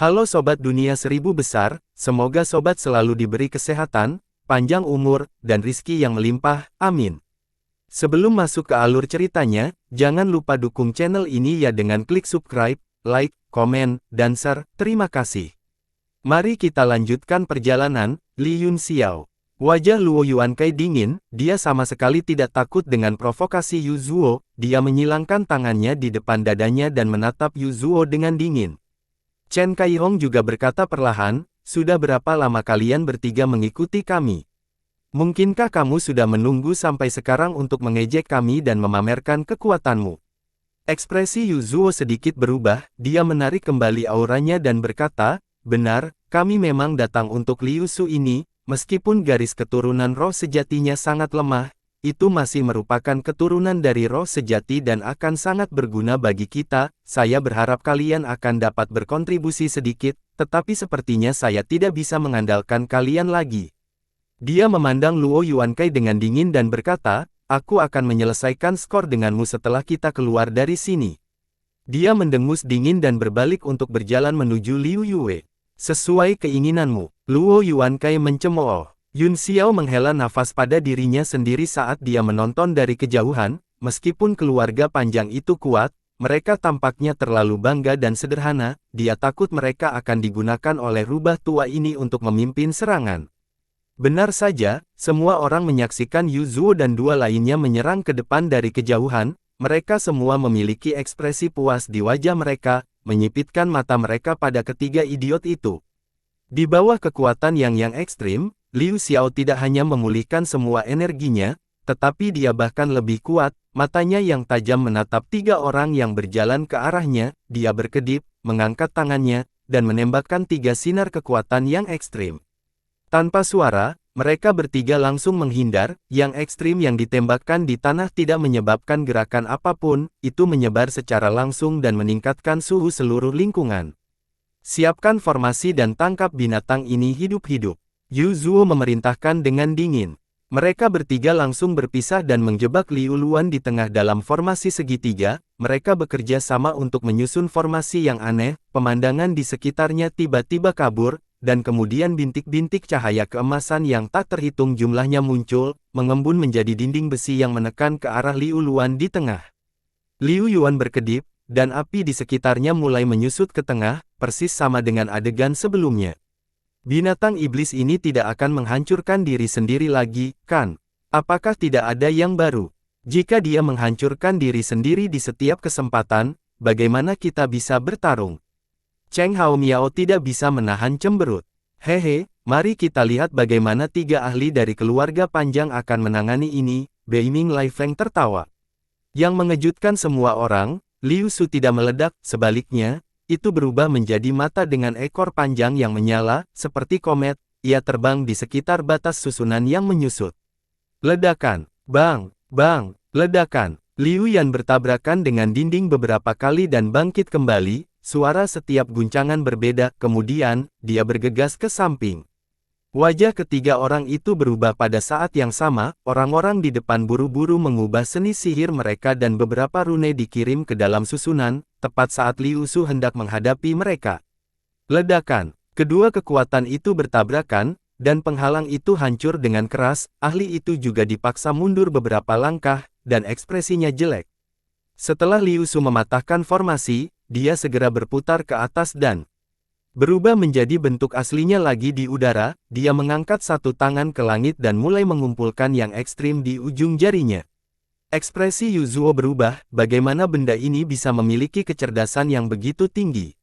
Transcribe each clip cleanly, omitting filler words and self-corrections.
Halo Sobat Dunia Seribu Besar, semoga Sobat selalu diberi kesehatan, panjang umur, dan rizki yang melimpah, amin. Sebelum masuk ke alur ceritanya, jangan lupa dukung channel ini ya dengan klik subscribe, like, komen, dan share, terima kasih. Mari kita lanjutkan perjalanan. Li Yunxiao. Wajah Luo Yuankai dingin, dia sama sekali tidak takut dengan provokasi Yu Zuo, dia menyilangkan tangannya di depan dadanya dan menatap Yu Zuo dengan dingin. Chen Kaihong juga berkata perlahan, sudah berapa lama kalian bertiga mengikuti kami? Mungkinkah kamu sudah menunggu sampai sekarang untuk mengejek kami dan memamerkan kekuatanmu? Ekspresi Yu Zuo sedikit berubah, dia menarik kembali auranya dan berkata, benar, kami memang datang untuk Liu Su ini. Meskipun garis keturunan roh sejatinya sangat lemah, itu masih merupakan keturunan dari roh sejati dan akan sangat berguna bagi kita. Saya berharap kalian akan dapat berkontribusi sedikit, tetapi sepertinya saya tidak bisa mengandalkan kalian lagi. Dia memandang Luo Yuankai dengan dingin dan berkata, aku akan menyelesaikan skor denganmu setelah kita keluar dari sini. Dia mendengus dingin dan berbalik untuk berjalan menuju Liu Yue. Sesuai keinginanmu, Luo Yuankai mencemooh. Yunxiao menghela nafas pada dirinya sendiri saat dia menonton dari kejauhan, meskipun keluarga panjang itu kuat, mereka tampaknya terlalu bangga dan sederhana, dia takut mereka akan digunakan oleh rubah tua ini untuk memimpin serangan. Benar saja, semua orang menyaksikan Yu Zuo dan dua lainnya menyerang ke depan dari kejauhan, mereka semua memiliki ekspresi puas di wajah mereka, menyipitkan mata mereka pada ketiga idiot itu. Di bawah kekuatan yang ekstrim, Liu Xiao tidak hanya memulihkan semua energinya, tetapi dia bahkan lebih kuat, matanya yang tajam menatap tiga orang yang berjalan ke arahnya, dia berkedip, mengangkat tangannya, dan menembakkan tiga sinar kekuatan yang ekstrim. Tanpa suara, mereka bertiga langsung menghindar, yang ekstrim yang ditembakkan di tanah tidak menyebabkan gerakan apapun, itu menyebar secara langsung dan meningkatkan suhu seluruh lingkungan. Siapkan formasi dan tangkap binatang ini hidup-hidup. Yu Zuo memerintahkan dengan dingin. Mereka bertiga langsung berpisah dan menjebak Liu Luan di tengah dalam formasi segitiga, mereka bekerja sama untuk menyusun formasi yang aneh, pemandangan di sekitarnya tiba-tiba kabur, dan kemudian bintik-bintik cahaya keemasan yang tak terhitung jumlahnya muncul, mengembun menjadi dinding besi yang menekan ke arah Liu Luan di tengah. Liu Yuan berkedip, dan api di sekitarnya mulai menyusut ke tengah, persis sama dengan adegan sebelumnya. Binatang iblis ini tidak akan menghancurkan diri sendiri lagi, kan? Apakah tidak ada yang baru? Jika dia menghancurkan diri sendiri di setiap kesempatan, bagaimana kita bisa bertarung? Cheng Hao Miao tidak bisa menahan cemberut. Hehe, mari kita lihat bagaimana tiga ahli dari keluarga panjang akan menangani ini, Beiming Lai Feng tertawa. Yang mengejutkan semua orang, Liu Su tidak meledak, sebaliknya, itu berubah menjadi mata dengan ekor panjang yang menyala, seperti komet, ia terbang di sekitar batas susunan yang menyusut. Ledakan, bang, bang, ledakan, Liu Yan bertabrakan dengan dinding beberapa kali dan bangkit kembali. Suara setiap guncangan berbeda, kemudian, dia bergegas ke samping. Wajah ketiga orang itu berubah pada saat yang sama, orang-orang di depan buru-buru mengubah seni sihir mereka dan beberapa rune dikirim ke dalam susunan, tepat saat Liu Su hendak menghadapi mereka. Ledakan, kedua kekuatan itu bertabrakan, dan penghalang itu hancur dengan keras, ahli itu juga dipaksa mundur beberapa langkah, dan ekspresinya jelek. Setelah Liu Su mematahkan formasi, dia segera berputar ke atas dan berubah menjadi bentuk aslinya lagi di udara, dia mengangkat satu tangan ke langit dan mulai mengumpulkan yang ekstrim di ujung jarinya. Ekspresi Yu Zuo berubah, bagaimana benda ini bisa memiliki kecerdasan yang begitu tinggi?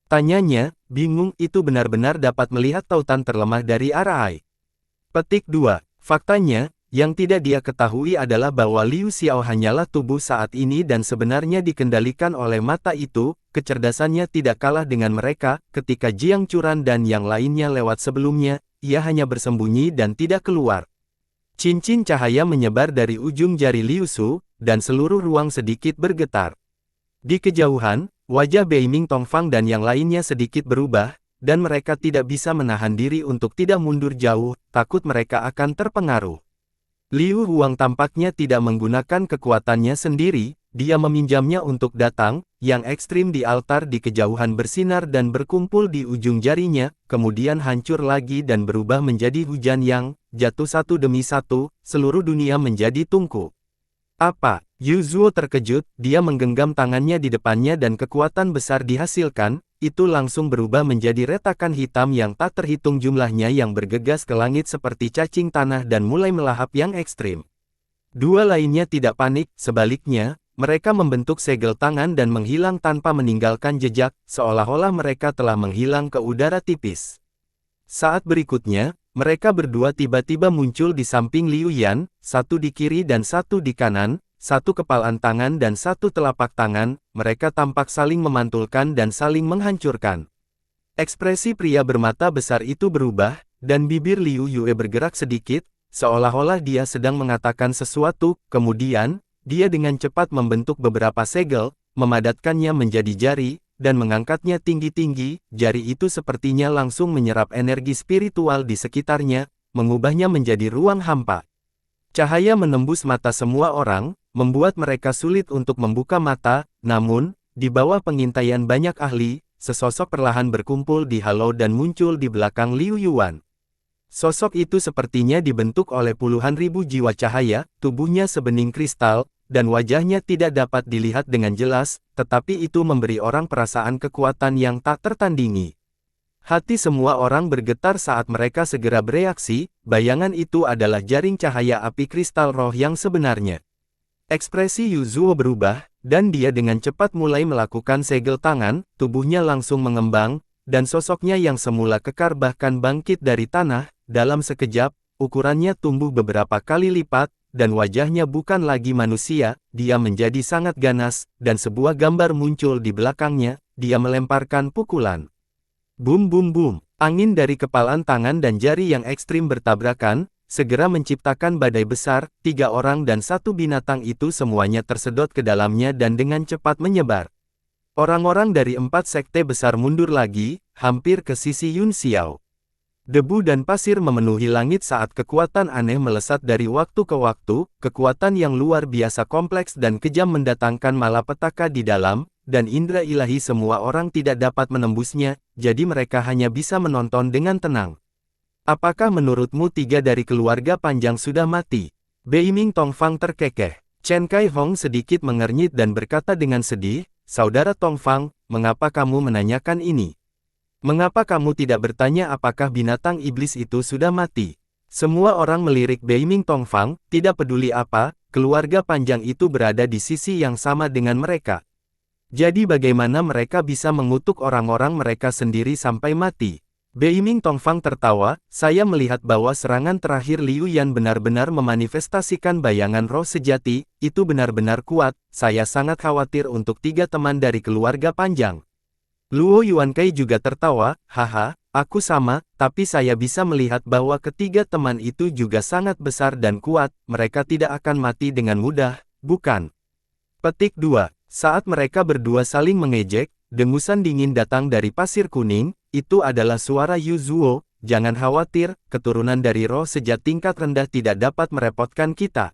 Tanyanya, bingung, itu benar-benar dapat melihat tautan terlemah dari Arai. Petik 2. Faktanya, yang tidak dia ketahui adalah bahwa Liu Xiao hanyalah tubuh saat ini dan sebenarnya dikendalikan oleh mata itu, kecerdasannya tidak kalah dengan mereka, ketika Jiang Churan dan yang lainnya lewat sebelumnya, ia hanya bersembunyi dan tidak keluar. Cincin cahaya menyebar dari ujung jari Liu Su, dan seluruh ruang sedikit bergetar. Di kejauhan, wajah Beiming Tongfang dan yang lainnya sedikit berubah, dan mereka tidak bisa menahan diri untuk tidak mundur jauh, takut mereka akan terpengaruh. Liu Huang tampaknya tidak menggunakan kekuatannya sendiri, dia meminjamnya untuk datang, yang ekstrim di altar di kejauhan bersinar dan berkumpul di ujung jarinya, kemudian hancur lagi dan berubah menjadi hujan yang, jatuh satu demi satu, seluruh dunia menjadi tungku. Apa? Yuzuo terkejut, dia menggenggam tangannya di depannya dan kekuatan besar dihasilkan, itu langsung berubah menjadi retakan hitam yang tak terhitung jumlahnya yang bergegas ke langit seperti cacing tanah dan mulai melahap yang ekstrim. Dua lainnya tidak panik, sebaliknya, mereka membentuk segel tangan dan menghilang tanpa meninggalkan jejak, seolah-olah mereka telah menghilang ke udara tipis. Saat berikutnya, mereka berdua tiba-tiba muncul di samping Liu Yan, satu di kiri dan satu di kanan, satu kepalan tangan dan satu telapak tangan, mereka tampak saling memantulkan dan saling menghancurkan. Ekspresi pria bermata besar itu berubah, dan bibir Liu Yue bergerak sedikit, seolah-olah dia sedang mengatakan sesuatu, kemudian, dia dengan cepat membentuk beberapa segel, memadatkannya menjadi jari, dan mengangkatnya tinggi-tinggi, jari itu sepertinya langsung menyerap energi spiritual di sekitarnya, mengubahnya menjadi ruang hampa. Cahaya menembus mata semua orang, membuat mereka sulit untuk membuka mata, namun, di bawah pengintaian banyak ahli, sesosok perlahan berkumpul di halau dan muncul di belakang Liu Yuan. Sosok itu sepertinya dibentuk oleh puluhan ribu jiwa cahaya, tubuhnya sebening kristal, dan wajahnya tidak dapat dilihat dengan jelas, tetapi itu memberi orang perasaan kekuatan yang tak tertandingi. Hati semua orang bergetar saat mereka segera bereaksi, bayangan itu adalah jaring cahaya api kristal roh yang sebenarnya. Ekspresi Yuzuo berubah, dan dia dengan cepat mulai melakukan segel tangan, tubuhnya langsung mengembang, dan sosoknya yang semula kekar bahkan bangkit dari tanah, dalam sekejap, ukurannya tumbuh beberapa kali lipat, dan wajahnya bukan lagi manusia, dia menjadi sangat ganas, dan sebuah gambar muncul di belakangnya, dia melemparkan pukulan. Bum bum bum, angin dari kepalan tangan dan jari yang ekstrim bertabrakan, segera menciptakan badai besar, 3 orang dan 1 binatang itu semuanya tersedot ke dalamnya dan dengan cepat menyebar. Orang-orang dari 4 sekte besar mundur lagi, hampir ke sisi Yun Xiao. Debu dan pasir memenuhi langit saat kekuatan aneh melesat dari waktu ke waktu, kekuatan yang luar biasa kompleks dan kejam mendatangkan malapetaka di dalam, dan indera ilahi semua orang tidak dapat menembusnya, jadi mereka hanya bisa menonton dengan tenang. Apakah menurutmu 3 dari keluarga panjang sudah mati? Beiming Tongfang terkekeh. Chen Kai Hong sedikit mengernyit dan berkata dengan sedih, Saudara Tongfang, mengapa kamu menanyakan ini? Mengapa kamu tidak bertanya apakah binatang iblis itu sudah mati? Semua orang melirik Beiming Tongfang, tidak peduli apa, keluarga panjang itu berada di sisi yang sama dengan mereka. Jadi bagaimana mereka bisa mengutuk orang-orang mereka sendiri sampai mati? Beiming Tongfang tertawa, saya melihat bahwa serangan terakhir Liu Yan benar-benar memanifestasikan bayangan roh sejati, itu benar-benar kuat, saya sangat khawatir untuk 3 teman dari keluarga panjang. Luo Yuankai juga tertawa, haha, aku sama, tapi saya bisa melihat bahwa ketiga teman itu juga sangat besar dan kuat, mereka tidak akan mati dengan mudah, bukan? Petik 2. Saat mereka berdua saling mengejek, dengusan dingin datang dari pasir kuning, itu adalah suara Yuzuo, jangan khawatir, keturunan dari roh sejat tingkat rendah tidak dapat merepotkan kita.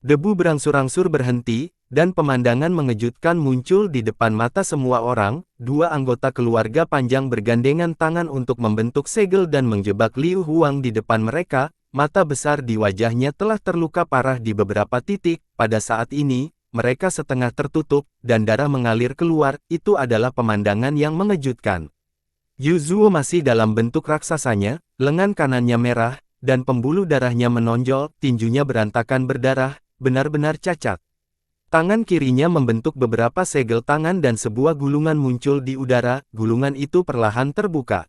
Debu berangsur-angsur berhenti, dan pemandangan mengejutkan muncul di depan mata semua orang, 2 anggota keluarga panjang bergandengan tangan untuk membentuk segel dan menjebak Liu Huang di depan mereka, mata besar di wajahnya telah terluka parah di beberapa titik, pada saat ini, mereka setengah tertutup, dan darah mengalir keluar, itu adalah pemandangan yang mengejutkan. Yuzuo masih dalam bentuk raksasanya, lengan kanannya merah, dan pembuluh darahnya menonjol, tinjunya berantakan berdarah, benar-benar cacat. Tangan kirinya membentuk beberapa segel tangan dan sebuah gulungan muncul di udara, gulungan itu perlahan terbuka.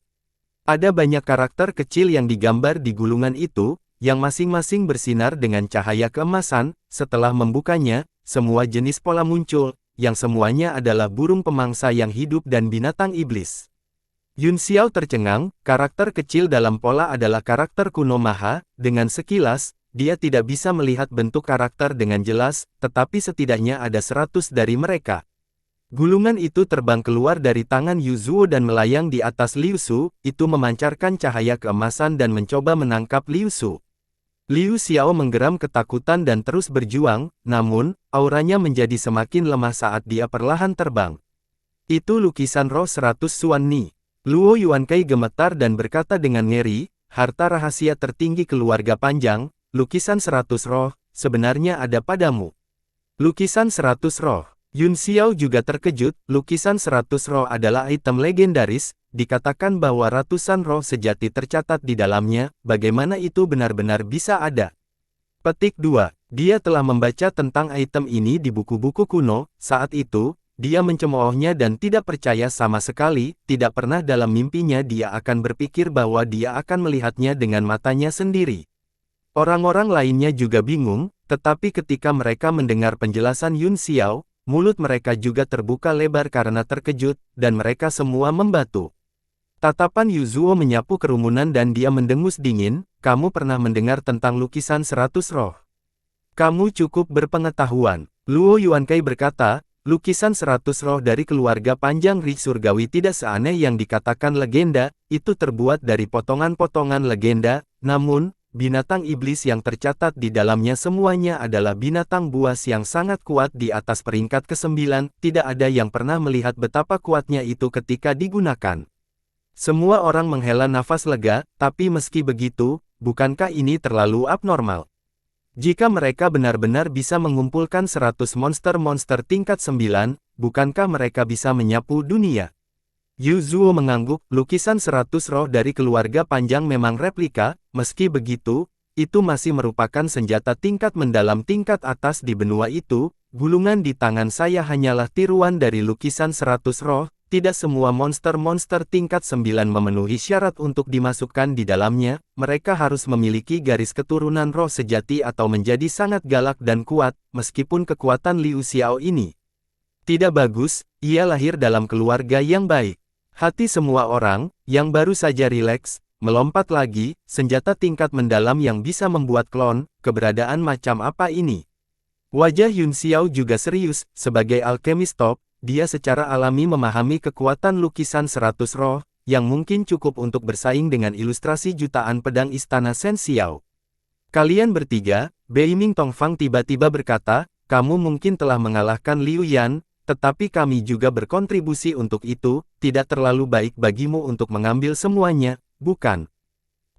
Ada banyak karakter kecil yang digambar di gulungan itu, yang masing-masing bersinar dengan cahaya keemasan, setelah membukanya, semua jenis pola muncul, yang semuanya adalah burung pemangsa yang hidup dan binatang iblis. Yun Xiao tercengang, karakter kecil dalam pola adalah karakter kuno maha, dengan sekilas, dia tidak bisa melihat bentuk karakter dengan jelas, tetapi setidaknya ada 100 dari mereka. Gulungan itu terbang keluar dari tangan Yuzuo dan melayang di atas Liu Su, itu memancarkan cahaya keemasan dan mencoba menangkap Liu Su. Liu Xiao menggeram ketakutan dan terus berjuang, namun, auranya menjadi semakin lemah saat dia perlahan terbang. Itu lukisan roh 100 Suan Ni. Luo Yuankai gemetar dan berkata dengan ngeri, harta rahasia tertinggi keluarga Panjang, lukisan 100 roh, sebenarnya ada padamu. Lukisan 100 roh. Yun Xiao juga terkejut, lukisan 100 roh adalah item legendaris, dikatakan bahwa ratusan roh sejati tercatat di dalamnya, bagaimana itu benar-benar bisa ada? Petik 2. Dia telah membaca tentang item ini di buku-buku kuno, saat itu, dia mencemoohnya dan tidak percaya sama sekali, tidak pernah dalam mimpinya dia akan berpikir bahwa dia akan melihatnya dengan matanya sendiri. Orang-orang lainnya juga bingung, tetapi ketika mereka mendengar penjelasan Yun Xiao, mulut mereka juga terbuka lebar karena terkejut, dan mereka semua membatu. Tatapan Yuzuo menyapu kerumunan dan dia mendengus dingin, kamu pernah mendengar tentang lukisan 100 roh. Kamu cukup berpengetahuan. Luo Yuankai berkata, lukisan 100 roh dari keluarga Panjang Ri Surgawi tidak seaneh yang dikatakan legenda, itu terbuat dari potongan-potongan legenda, namun, binatang iblis yang tercatat di dalamnya semuanya adalah binatang buas yang sangat kuat di atas peringkat ke-9, tidak ada yang pernah melihat betapa kuatnya itu ketika digunakan. Semua orang menghela nafas lega, tapi meski begitu, bukankah ini terlalu abnormal? Jika mereka benar-benar bisa mengumpulkan 100 monster-monster tingkat 9, bukankah mereka bisa menyapu dunia? Yuzuo mengangguk, lukisan 100 roh dari keluarga Panjang memang replika, meski begitu, itu masih merupakan senjata tingkat mendalam tingkat atas di benua itu, gulungan di tangan saya hanyalah tiruan dari lukisan 100 roh, tidak semua monster-monster tingkat 9 memenuhi syarat untuk dimasukkan di dalamnya, mereka harus memiliki garis keturunan roh sejati atau menjadi sangat galak dan kuat, meskipun kekuatan Liu Xiao ini tidak bagus, ia lahir dalam keluarga yang baik. Hati semua orang, yang baru saja rileks, melompat lagi, senjata tingkat mendalam yang bisa membuat klon, keberadaan macam apa ini? Wajah Yun Xiao juga serius, sebagai alkemis top, dia secara alami memahami kekuatan lukisan 100 roh, yang mungkin cukup untuk bersaing dengan ilustrasi jutaan pedang istana Shen Xiao. Kalian bertiga, Beiming Tongfang tiba-tiba berkata, kamu mungkin telah mengalahkan Liu Yan, tetapi kami juga berkontribusi untuk itu, tidak terlalu baik bagimu untuk mengambil semuanya, bukan?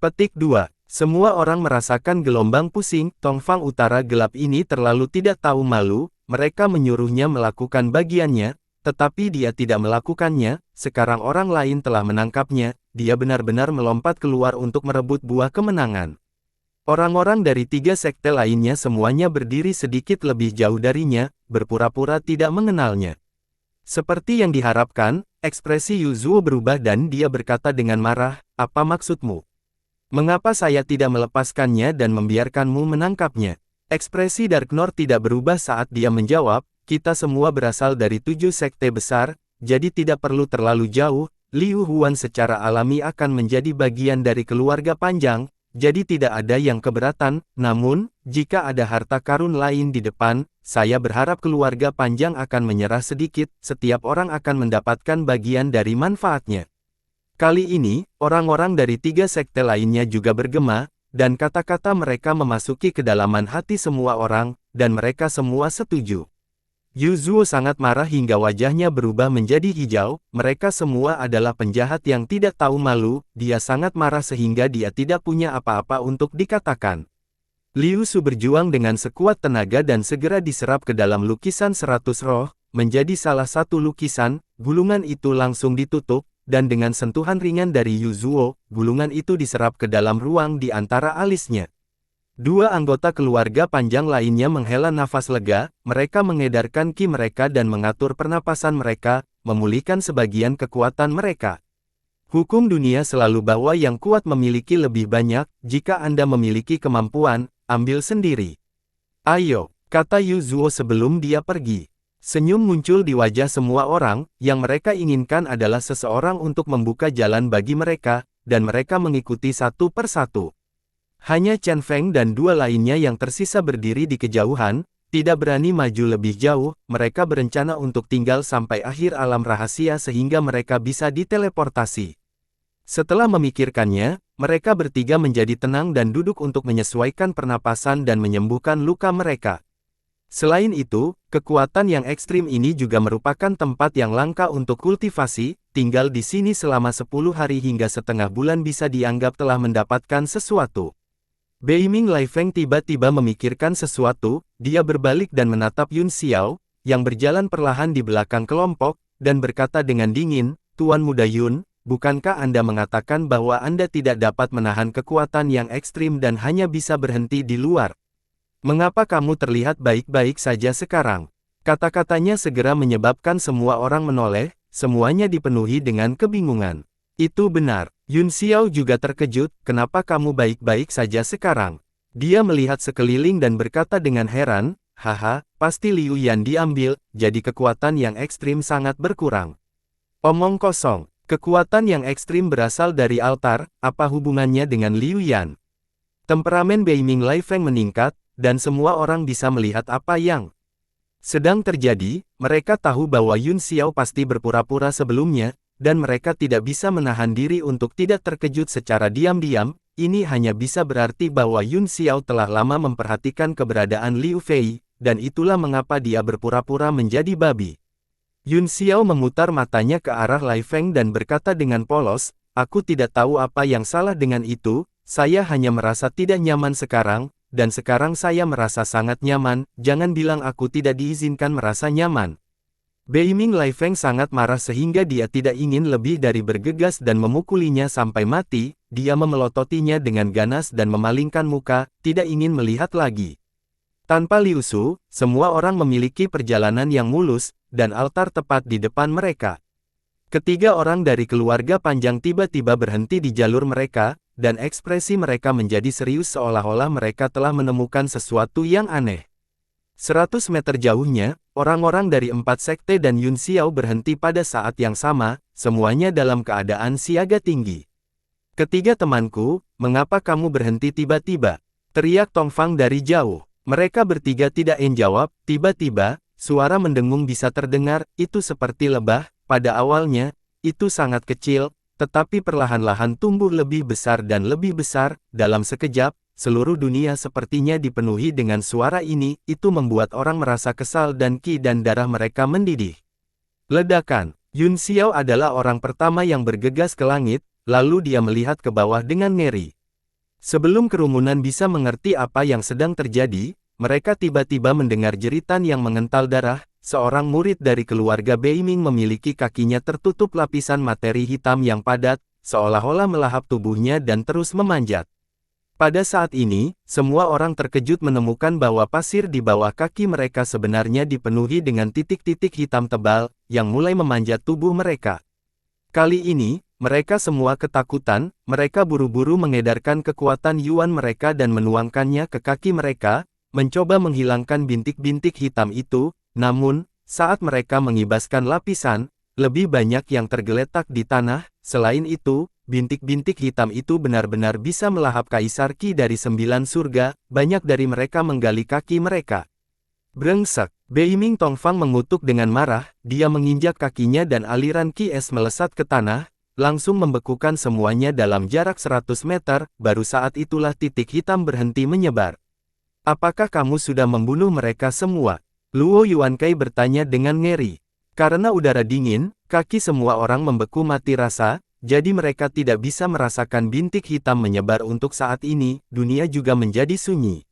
Petik 2. Semua orang merasakan gelombang pusing, Tongfang Utara gelap ini terlalu tidak tahu malu, mereka menyuruhnya melakukan bagiannya, tetapi dia tidak melakukannya, sekarang orang lain telah menangkapnya, dia benar-benar melompat keluar untuk merebut buah kemenangan. Orang-orang dari 3 sekte lainnya semuanya berdiri sedikit lebih jauh darinya, berpura-pura tidak mengenalnya. Seperti yang diharapkan, ekspresi Yuzuo berubah dan dia berkata dengan marah, apa maksudmu? Mengapa saya tidak melepaskannya dan membiarkanmu menangkapnya? Ekspresi Dark Lord tidak berubah saat dia menjawab, kita semua berasal dari 7 sekte besar, jadi tidak perlu terlalu jauh, Liu Huan secara alami akan menjadi bagian dari keluarga Panjang, jadi tidak ada yang keberatan, namun, jika ada harta karun lain di depan, saya berharap keluarga Panjang akan menyerah sedikit, setiap orang akan mendapatkan bagian dari manfaatnya. Kali ini, orang-orang dari 3 sekte lainnya juga bergema, dan kata-kata mereka memasuki kedalaman hati semua orang, dan mereka semua setuju. Yuzuo sangat marah hingga wajahnya berubah menjadi hijau, mereka semua adalah penjahat yang tidak tahu malu, dia sangat marah sehingga dia tidak punya apa-apa untuk dikatakan. Liu Su berjuang dengan sekuat tenaga dan segera diserap ke dalam lukisan 100 roh, menjadi salah satu lukisan, gulungan itu langsung ditutup, dan dengan sentuhan ringan dari Yuzuo, gulungan itu diserap ke dalam ruang di antara alisnya. 2 anggota keluarga Panjang lainnya menghela nafas lega, mereka mengedarkan ki mereka dan mengatur pernapasan mereka, memulihkan sebagian kekuatan mereka. Hukum dunia selalu bahwa yang kuat memiliki lebih banyak, jika Anda memiliki kemampuan, ambil sendiri. Ayo, kata Yuzuo sebelum dia pergi. Senyum muncul di wajah semua orang, yang mereka inginkan adalah seseorang untuk membuka jalan bagi mereka, dan mereka mengikuti satu persatu. Hanya Chen Feng dan 2 lainnya yang tersisa berdiri di kejauhan, tidak berani maju lebih jauh, mereka berencana untuk tinggal sampai akhir alam rahasia sehingga mereka bisa diteleportasi. Setelah memikirkannya, mereka bertiga menjadi tenang dan duduk untuk menyesuaikan pernapasan dan menyembuhkan luka mereka. Selain itu, kekuatan yang ekstrim ini juga merupakan tempat yang langka untuk kultivasi, tinggal di sini selama 10 hari hingga setengah bulan bisa dianggap telah mendapatkan sesuatu. Beiming Laifeng tiba-tiba memikirkan sesuatu, dia berbalik dan menatap Yun Xiao, yang berjalan perlahan di belakang kelompok, dan berkata dengan dingin, "Tuan Muda Yun, bukankah Anda mengatakan bahwa Anda tidak dapat menahan kekuatan yang ekstrim dan hanya bisa berhenti di luar? Mengapa kamu terlihat baik-baik saja sekarang?" Kata-katanya segera menyebabkan semua orang menoleh, semuanya dipenuhi dengan kebingungan. Itu benar, Yun Xiao juga terkejut, "Kenapa kamu baik-baik saja sekarang?" Dia melihat sekeliling dan berkata dengan heran, "Haha, pasti Liu Yan diambil, jadi kekuatan yang ekstrim sangat berkurang." Omong kosong, kekuatan yang ekstrim berasal dari altar, apa hubungannya dengan Liu Yan? Temperamen Beiming Laifeng meningkat, dan semua orang bisa melihat apa yang sedang terjadi. Mereka tahu bahwa Yun Xiao pasti berpura-pura sebelumnya, dan mereka tidak bisa menahan diri untuk tidak terkejut secara diam-diam. Ini hanya bisa berarti bahwa Yun Xiao telah lama memperhatikan keberadaan Liu Fei, dan itulah mengapa dia berpura-pura menjadi babi. Yun Xiao memutar matanya ke arah Laifeng dan berkata dengan polos, "Aku tidak tahu apa yang salah dengan itu, saya hanya merasa tidak nyaman sekarang, dan sekarang saya merasa sangat nyaman, jangan bilang aku tidak diizinkan merasa nyaman." Beiming Laifeng sangat marah sehingga dia tidak ingin lebih dari bergegas dan memukulinya sampai mati. Dia memelototinya dengan ganas dan memalingkan muka, tidak ingin melihat lagi. Tanpa Liu Su, semua orang memiliki perjalanan yang mulus, dan altar tepat di depan mereka. Ketiga orang dari keluarga panjang tiba-tiba berhenti di jalur mereka, dan ekspresi mereka menjadi serius seolah-olah mereka telah menemukan sesuatu yang aneh. 100 meter jauhnya, orang-orang dari 4 sekte dan Yun Xiao berhenti pada saat yang sama, semuanya dalam keadaan siaga tinggi. "Ketiga temanku, mengapa kamu berhenti tiba-tiba?" teriak Tong Fang dari jauh. Mereka bertiga tidak menjawab. Tiba-tiba, suara mendengung bisa terdengar, itu seperti lebah. Pada awalnya, itu sangat kecil, tetapi perlahan-lahan tumbuh lebih besar dan lebih besar. Dalam sekejap, seluruh dunia sepertinya dipenuhi dengan suara ini. Itu membuat orang merasa kesal dan ki dan darah mereka mendidih. Ledakan. Yun Xiao adalah orang pertama yang bergegas ke langit, lalu dia melihat ke bawah dengan ngeri. Sebelum kerumunan bisa mengerti apa yang sedang terjadi, mereka tiba-tiba mendengar jeritan yang mengental darah. Seorang murid dari keluarga Beiming memiliki kakinya tertutup lapisan materi hitam yang padat, seolah-olah melahap tubuhnya dan terus memanjat. Pada saat ini, semua orang terkejut menemukan bahwa pasir di bawah kaki mereka sebenarnya dipenuhi dengan titik-titik hitam tebal, yang mulai memanjat tubuh mereka. Kali ini, mereka semua ketakutan, mereka buru-buru mengedarkan kekuatan Yuan mereka dan menuangkannya ke kaki mereka, mencoba menghilangkan bintik-bintik hitam itu. Namun, saat mereka mengibaskan lapisan, lebih banyak yang tergeletak di tanah. Selain itu, bintik-bintik hitam itu benar-benar bisa melahap Kaisar Qi dari 9 surga. Banyak dari mereka menggali kaki mereka. Brengsek! Beiming Tongfang mengutuk dengan marah. Dia menginjak kakinya dan aliran Qi es melesat ke tanah, langsung membekukan semuanya dalam jarak 100 meter. Baru saat itulah titik hitam berhenti menyebar. "Apakah kamu sudah membunuh mereka semua?" Luo Yuankai bertanya dengan ngeri. Karena udara dingin, kaki semua orang membeku mati rasa, jadi mereka tidak bisa merasakan bintik hitam menyebar untuk saat ini. Dunia juga menjadi sunyi.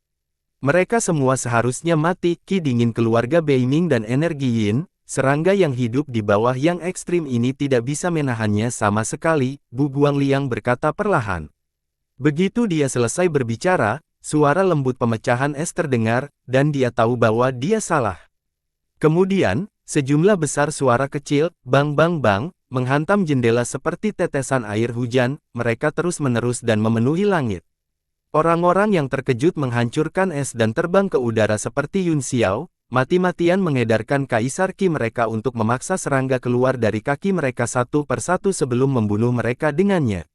Mereka semua seharusnya mati. Ki dingin keluarga Beiming dan energi Yin, serangga yang hidup di bawah yang ekstrim ini tidak bisa menahannya sama sekali, Bu Guangliang berkata perlahan. Begitu dia selesai berbicara, suara lembut pemecahan es terdengar, dan dia tahu bahwa dia salah. Kemudian, sejumlah besar suara kecil, bang bang bang, menghantam jendela seperti tetesan air hujan. Mereka terus-menerus dan memenuhi langit. Orang-orang yang terkejut menghancurkan es dan terbang ke udara seperti Yun Xiao, mati-matian mengedarkan Kaisar Qi mereka untuk memaksa serangga keluar dari kaki mereka satu persatu sebelum membunuh mereka dengannya.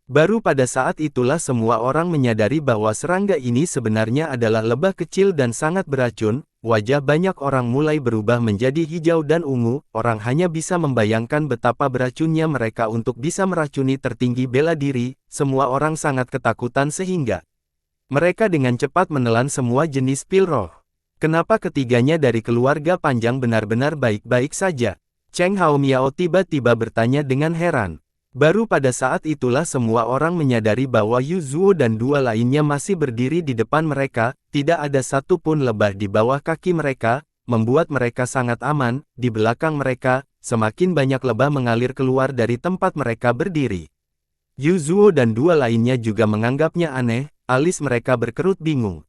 Baru pada saat itulah semua orang menyadari bahwa serangga ini sebenarnya adalah lebah kecil dan sangat beracun. wajah banyak orang mulai berubah menjadi hijau dan ungu, orang hanya bisa membayangkan betapa beracunnya mereka untuk bisa meracuni tertinggi bela diri, semua orang sangat ketakutan sehingga mereka dengan cepat menelan semua jenis pil roh. Kenapa ketiganya dari keluarga panjang benar-benar baik-baik saja? Cheng Hao Miao tiba-tiba bertanya dengan heran. Baru pada saat itulah semua orang menyadari bahwa Yu Zuo dan dua lainnya masih berdiri di depan mereka, tidak ada satu pun lebah di bawah kaki mereka, membuat mereka sangat aman. Di belakang mereka, semakin banyak lebah mengalir keluar dari tempat mereka berdiri. Yu Zuo dan dua lainnya juga menganggapnya aneh, alis mereka berkerut bingung.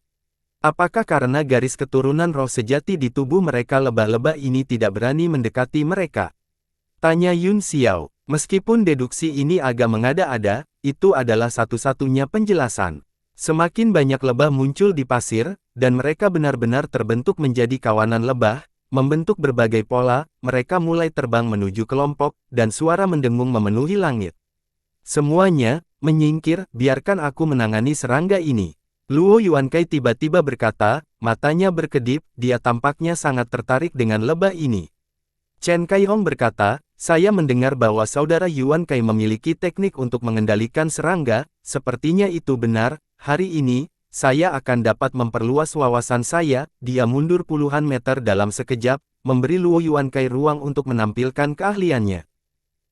Apakah karena garis keturunan roh sejati di tubuh mereka lebah-lebah ini tidak berani mendekati mereka? Tanya Yun Xiao. Meskipun deduksi ini agak mengada-ada, itu adalah satu-satunya penjelasan. Semakin banyak lebah muncul di pasir, dan mereka benar-benar terbentuk menjadi kawanan lebah, membentuk berbagai pola, mereka mulai terbang menuju kelompok, dan suara mendengung memenuhi langit. Semuanya, menyingkir, biarkan aku menangani serangga ini. Luo Yuankai tiba-tiba berkata, matanya berkedip, dia tampaknya sangat tertarik dengan lebah ini. Chen Kaihong berkata, saya mendengar bahwa saudara Yuankai memiliki teknik untuk mengendalikan serangga, sepertinya itu benar, hari ini, saya akan dapat memperluas wawasan saya. Dia mundur puluhan meter dalam sekejap, memberi Luo Yuankai ruang untuk menampilkan keahliannya.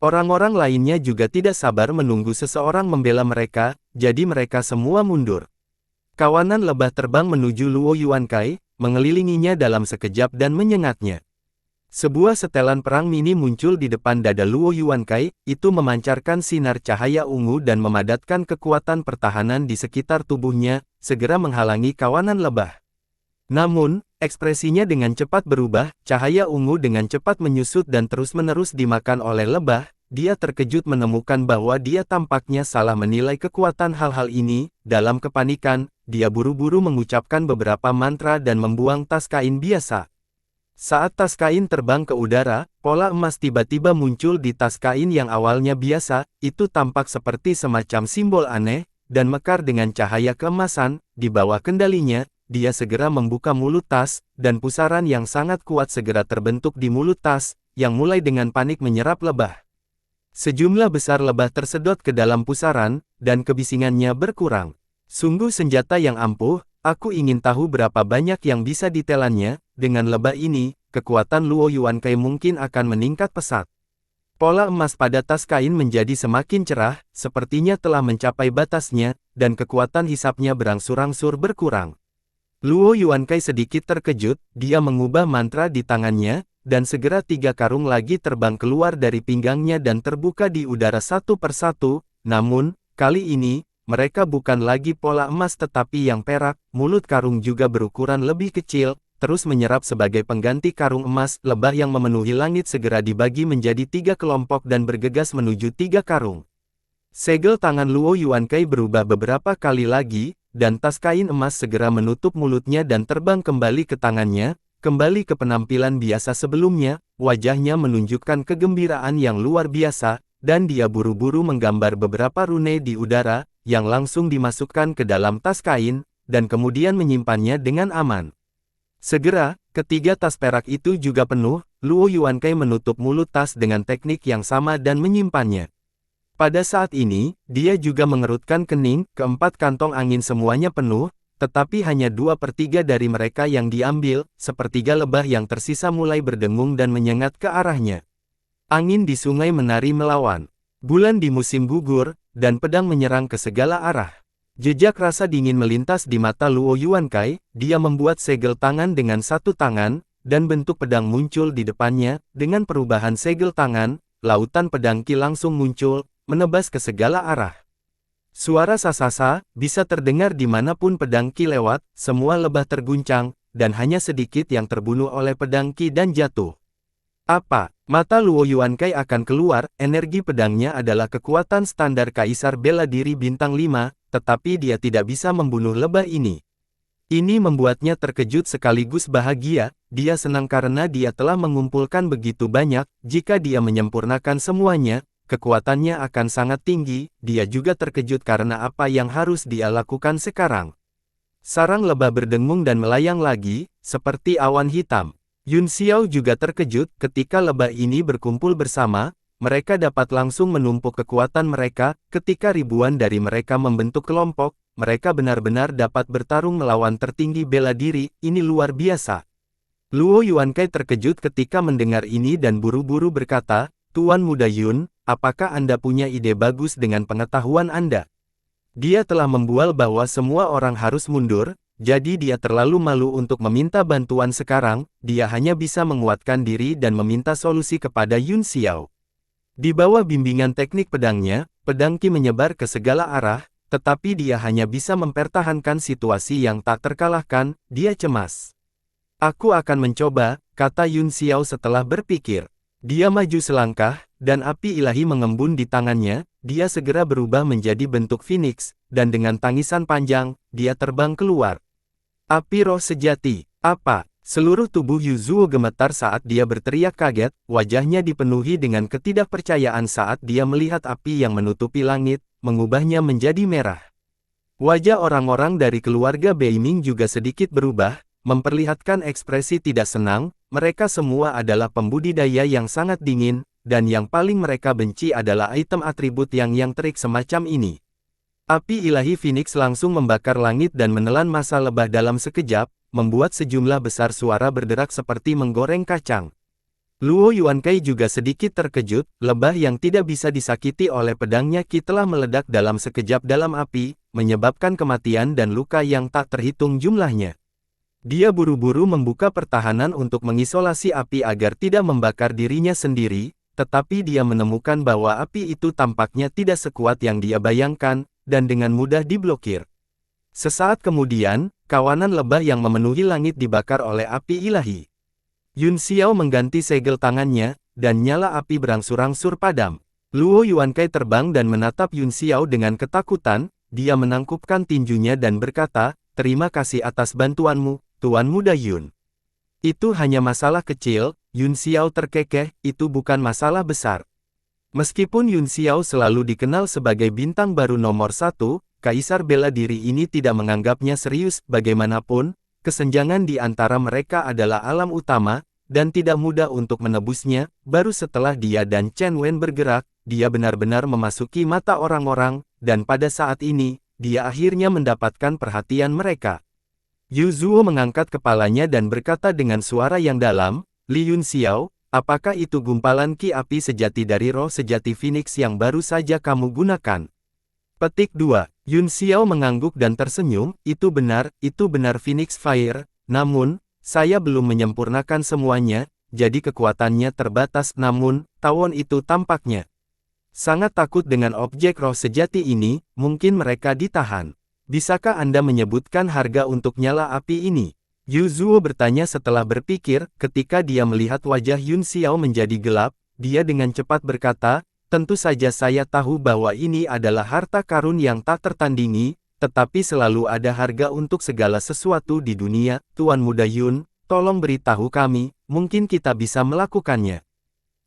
Orang-orang lainnya juga tidak sabar menunggu seseorang membela mereka, jadi mereka semua mundur. Kawanan lebah terbang menuju Luo Yuankai, mengelilinginya dalam sekejap dan menyengatnya. Sebuah setelan perang mini muncul di depan dada Luo Yuankai, itu memancarkan sinar cahaya ungu dan memadatkan kekuatan pertahanan di sekitar tubuhnya, segera menghalangi kawanan lebah. Namun, ekspresinya dengan cepat berubah, cahaya ungu dengan cepat menyusut dan terus-menerus dimakan oleh lebah. Dia terkejut menemukan bahwa dia tampaknya salah menilai kekuatan hal-hal ini. Dalam kepanikan, dia buru-buru mengucapkan beberapa mantra dan membuang tas kain biasa. Saat tas kain terbang ke udara, pola emas tiba-tiba muncul di tas kain yang awalnya biasa, itu tampak seperti semacam simbol aneh, dan mekar dengan cahaya keemasan. Di bawah kendalinya, dia segera membuka mulut tas, dan pusaran yang sangat kuat segera terbentuk di mulut tas, yang mulai dengan panik menyerap lebah. Sejumlah besar lebah tersedot ke dalam pusaran, dan kebisingannya berkurang. Sungguh senjata yang ampuh, aku ingin tahu berapa banyak yang bisa ditelannya. Dengan lebah ini, kekuatan Luo Yuankai mungkin akan meningkat pesat. Pola emas pada tas kain menjadi semakin cerah, sepertinya telah mencapai batasnya, dan kekuatan hisapnya berangsur-angsur berkurang. Luo Yuankai sedikit terkejut, dia mengubah mantra di tangannya, dan segera 3 karung lagi terbang keluar dari pinggangnya dan terbuka di udara satu persatu. Namun, kali ini, mereka bukan lagi pola emas tetapi yang perak. Mulut karung juga berukuran lebih kecil, terus menyerap sebagai pengganti karung emas. Lebah yang memenuhi langit segera dibagi menjadi 3 kelompok dan bergegas menuju 3 karung. Segel tangan Luo Yuankai berubah beberapa kali lagi, dan tas kain emas segera menutup mulutnya dan terbang kembali ke tangannya. Kembali ke penampilan biasa sebelumnya, wajahnya menunjukkan kegembiraan yang luar biasa, dan dia buru-buru menggambar beberapa rune di udara, yang langsung dimasukkan ke dalam tas kain, dan kemudian menyimpannya dengan aman. Segera, ketiga tas perak itu juga penuh. Luo Yuankai menutup mulut tas dengan teknik yang sama dan menyimpannya. Pada saat ini, dia juga mengerutkan kening, keempat kantong angin semuanya penuh, tetapi hanya 2/3 dari mereka yang diambil. Sepertiga lebah yang tersisa mulai berdengung dan menyengat ke arahnya. Angin di sungai menari melawan. Bulan di musim gugur, dan pedang menyerang ke segala arah. Jejak rasa dingin melintas di mata Luo Yuankai, dia membuat segel tangan dengan satu tangan, dan bentuk pedang muncul di depannya. Dengan perubahan segel tangan, lautan pedang ki langsung muncul, menebas ke segala arah. Suara sasasa bisa terdengar dimanapun pedang ki lewat, semua lebah terguncang, dan hanya sedikit yang terbunuh oleh pedang ki dan jatuh. Apa? Mata Luo Yuankai akan keluar. Energi pedangnya adalah kekuatan standar Kaisar Bela Diri Bintang 5, tetapi dia tidak bisa membunuh lebah ini. Ini membuatnya terkejut sekaligus bahagia. Dia senang karena dia telah mengumpulkan begitu banyak. Jika dia menyempurnakan semuanya, kekuatannya akan sangat tinggi. Dia juga terkejut karena apa yang harus dia lakukan sekarang. Sarang lebah berdengung dan melayang lagi, seperti awan hitam. Yun Xiao juga terkejut ketika lebah ini berkumpul bersama, mereka dapat langsung menumpuk kekuatan mereka, ketika ribuan dari mereka membentuk kelompok, mereka benar-benar dapat bertarung melawan tertinggi bela diri, ini luar biasa. Luo Yuankai terkejut ketika mendengar ini dan buru-buru berkata, Tuan Muda Yun, apakah Anda punya ide bagus dengan pengetahuan Anda? Dia telah membual bahwa semua orang harus mundur, jadi dia terlalu malu untuk meminta bantuan sekarang, dia hanya bisa menguatkan diri dan meminta solusi kepada Yun Xiao. Di bawah bimbingan teknik pedangnya, pedang Qi menyebar ke segala arah, tetapi dia hanya bisa mempertahankan situasi yang tak terkalahkan, dia cemas. Aku akan mencoba, kata Yun Xiao setelah berpikir. Dia maju selangkah, dan api ilahi mengembun di tangannya, dia segera berubah menjadi bentuk Phoenix, dan dengan tangisan panjang, dia terbang keluar. Api roh sejati, apa? Seluruh tubuh Yuzuo gemetar saat dia berteriak kaget, wajahnya dipenuhi dengan ketidakpercayaan saat dia melihat api yang menutupi langit, mengubahnya menjadi merah. Wajah orang-orang dari keluarga Beiming juga sedikit berubah, memperlihatkan ekspresi tidak senang, mereka semua adalah pembudidaya yang sangat dingin, dan yang paling mereka benci adalah item atribut yang terik semacam ini. Api ilahi Phoenix langsung membakar langit dan menelan massa lebah dalam sekejap, membuat sejumlah besar suara berderak seperti menggoreng kacang. Luo Yuankai juga sedikit terkejut, lebah yang tidak bisa disakiti oleh pedangnya Qi telah meledak dalam sekejap dalam api, menyebabkan kematian dan luka yang tak terhitung jumlahnya. Dia buru-buru membuka pertahanan untuk mengisolasi api agar tidak membakar dirinya sendiri, tetapi dia menemukan bahwa api itu tampaknya tidak sekuat yang dia bayangkan, dan dengan mudah diblokir. Sesaat kemudian, kawanan lebah yang memenuhi langit dibakar oleh api ilahi. Yun Xiao mengganti segel tangannya, dan nyala api berangsur-angsur padam. Luo Yuankai terbang dan menatap Yun Xiao dengan ketakutan, dia menangkupkan tinjunya dan berkata, terima kasih atas bantuanmu, Tuan Muda Yun. Itu hanya masalah kecil, Yun Xiao terkekeh, itu bukan masalah besar. Meskipun Yun Xiao selalu dikenal sebagai bintang baru nomor 1, Kaisar bela diri ini tidak menganggapnya serius, bagaimanapun, kesenjangan di antara mereka adalah alam utama, dan tidak mudah untuk menebusnya, baru setelah dia dan Chen Wen bergerak, dia benar-benar memasuki mata orang-orang, dan pada saat ini, dia akhirnya mendapatkan perhatian mereka. Yuzuo mengangkat kepalanya dan berkata dengan suara yang dalam, Li Yun Xiao, apakah itu gumpalan Qi api sejati dari roh sejati Phoenix yang baru saja kamu gunakan? Petik 2. Yun Xiao mengangguk dan tersenyum, itu benar Phoenix Fire, namun, saya belum menyempurnakan semuanya, jadi kekuatannya terbatas namun, tawon itu tampaknya sangat takut dengan objek roh sejati ini, mungkin mereka ditahan. Bisakah Anda menyebutkan harga untuk nyala api ini? Yuzuo bertanya setelah berpikir, ketika dia melihat wajah Yun Xiao menjadi gelap, dia dengan cepat berkata, tentu saja saya tahu bahwa ini adalah harta karun yang tak tertandingi, tetapi selalu ada harga untuk segala sesuatu di dunia, Tuan Muda Yun, tolong beritahu kami, mungkin kita bisa melakukannya.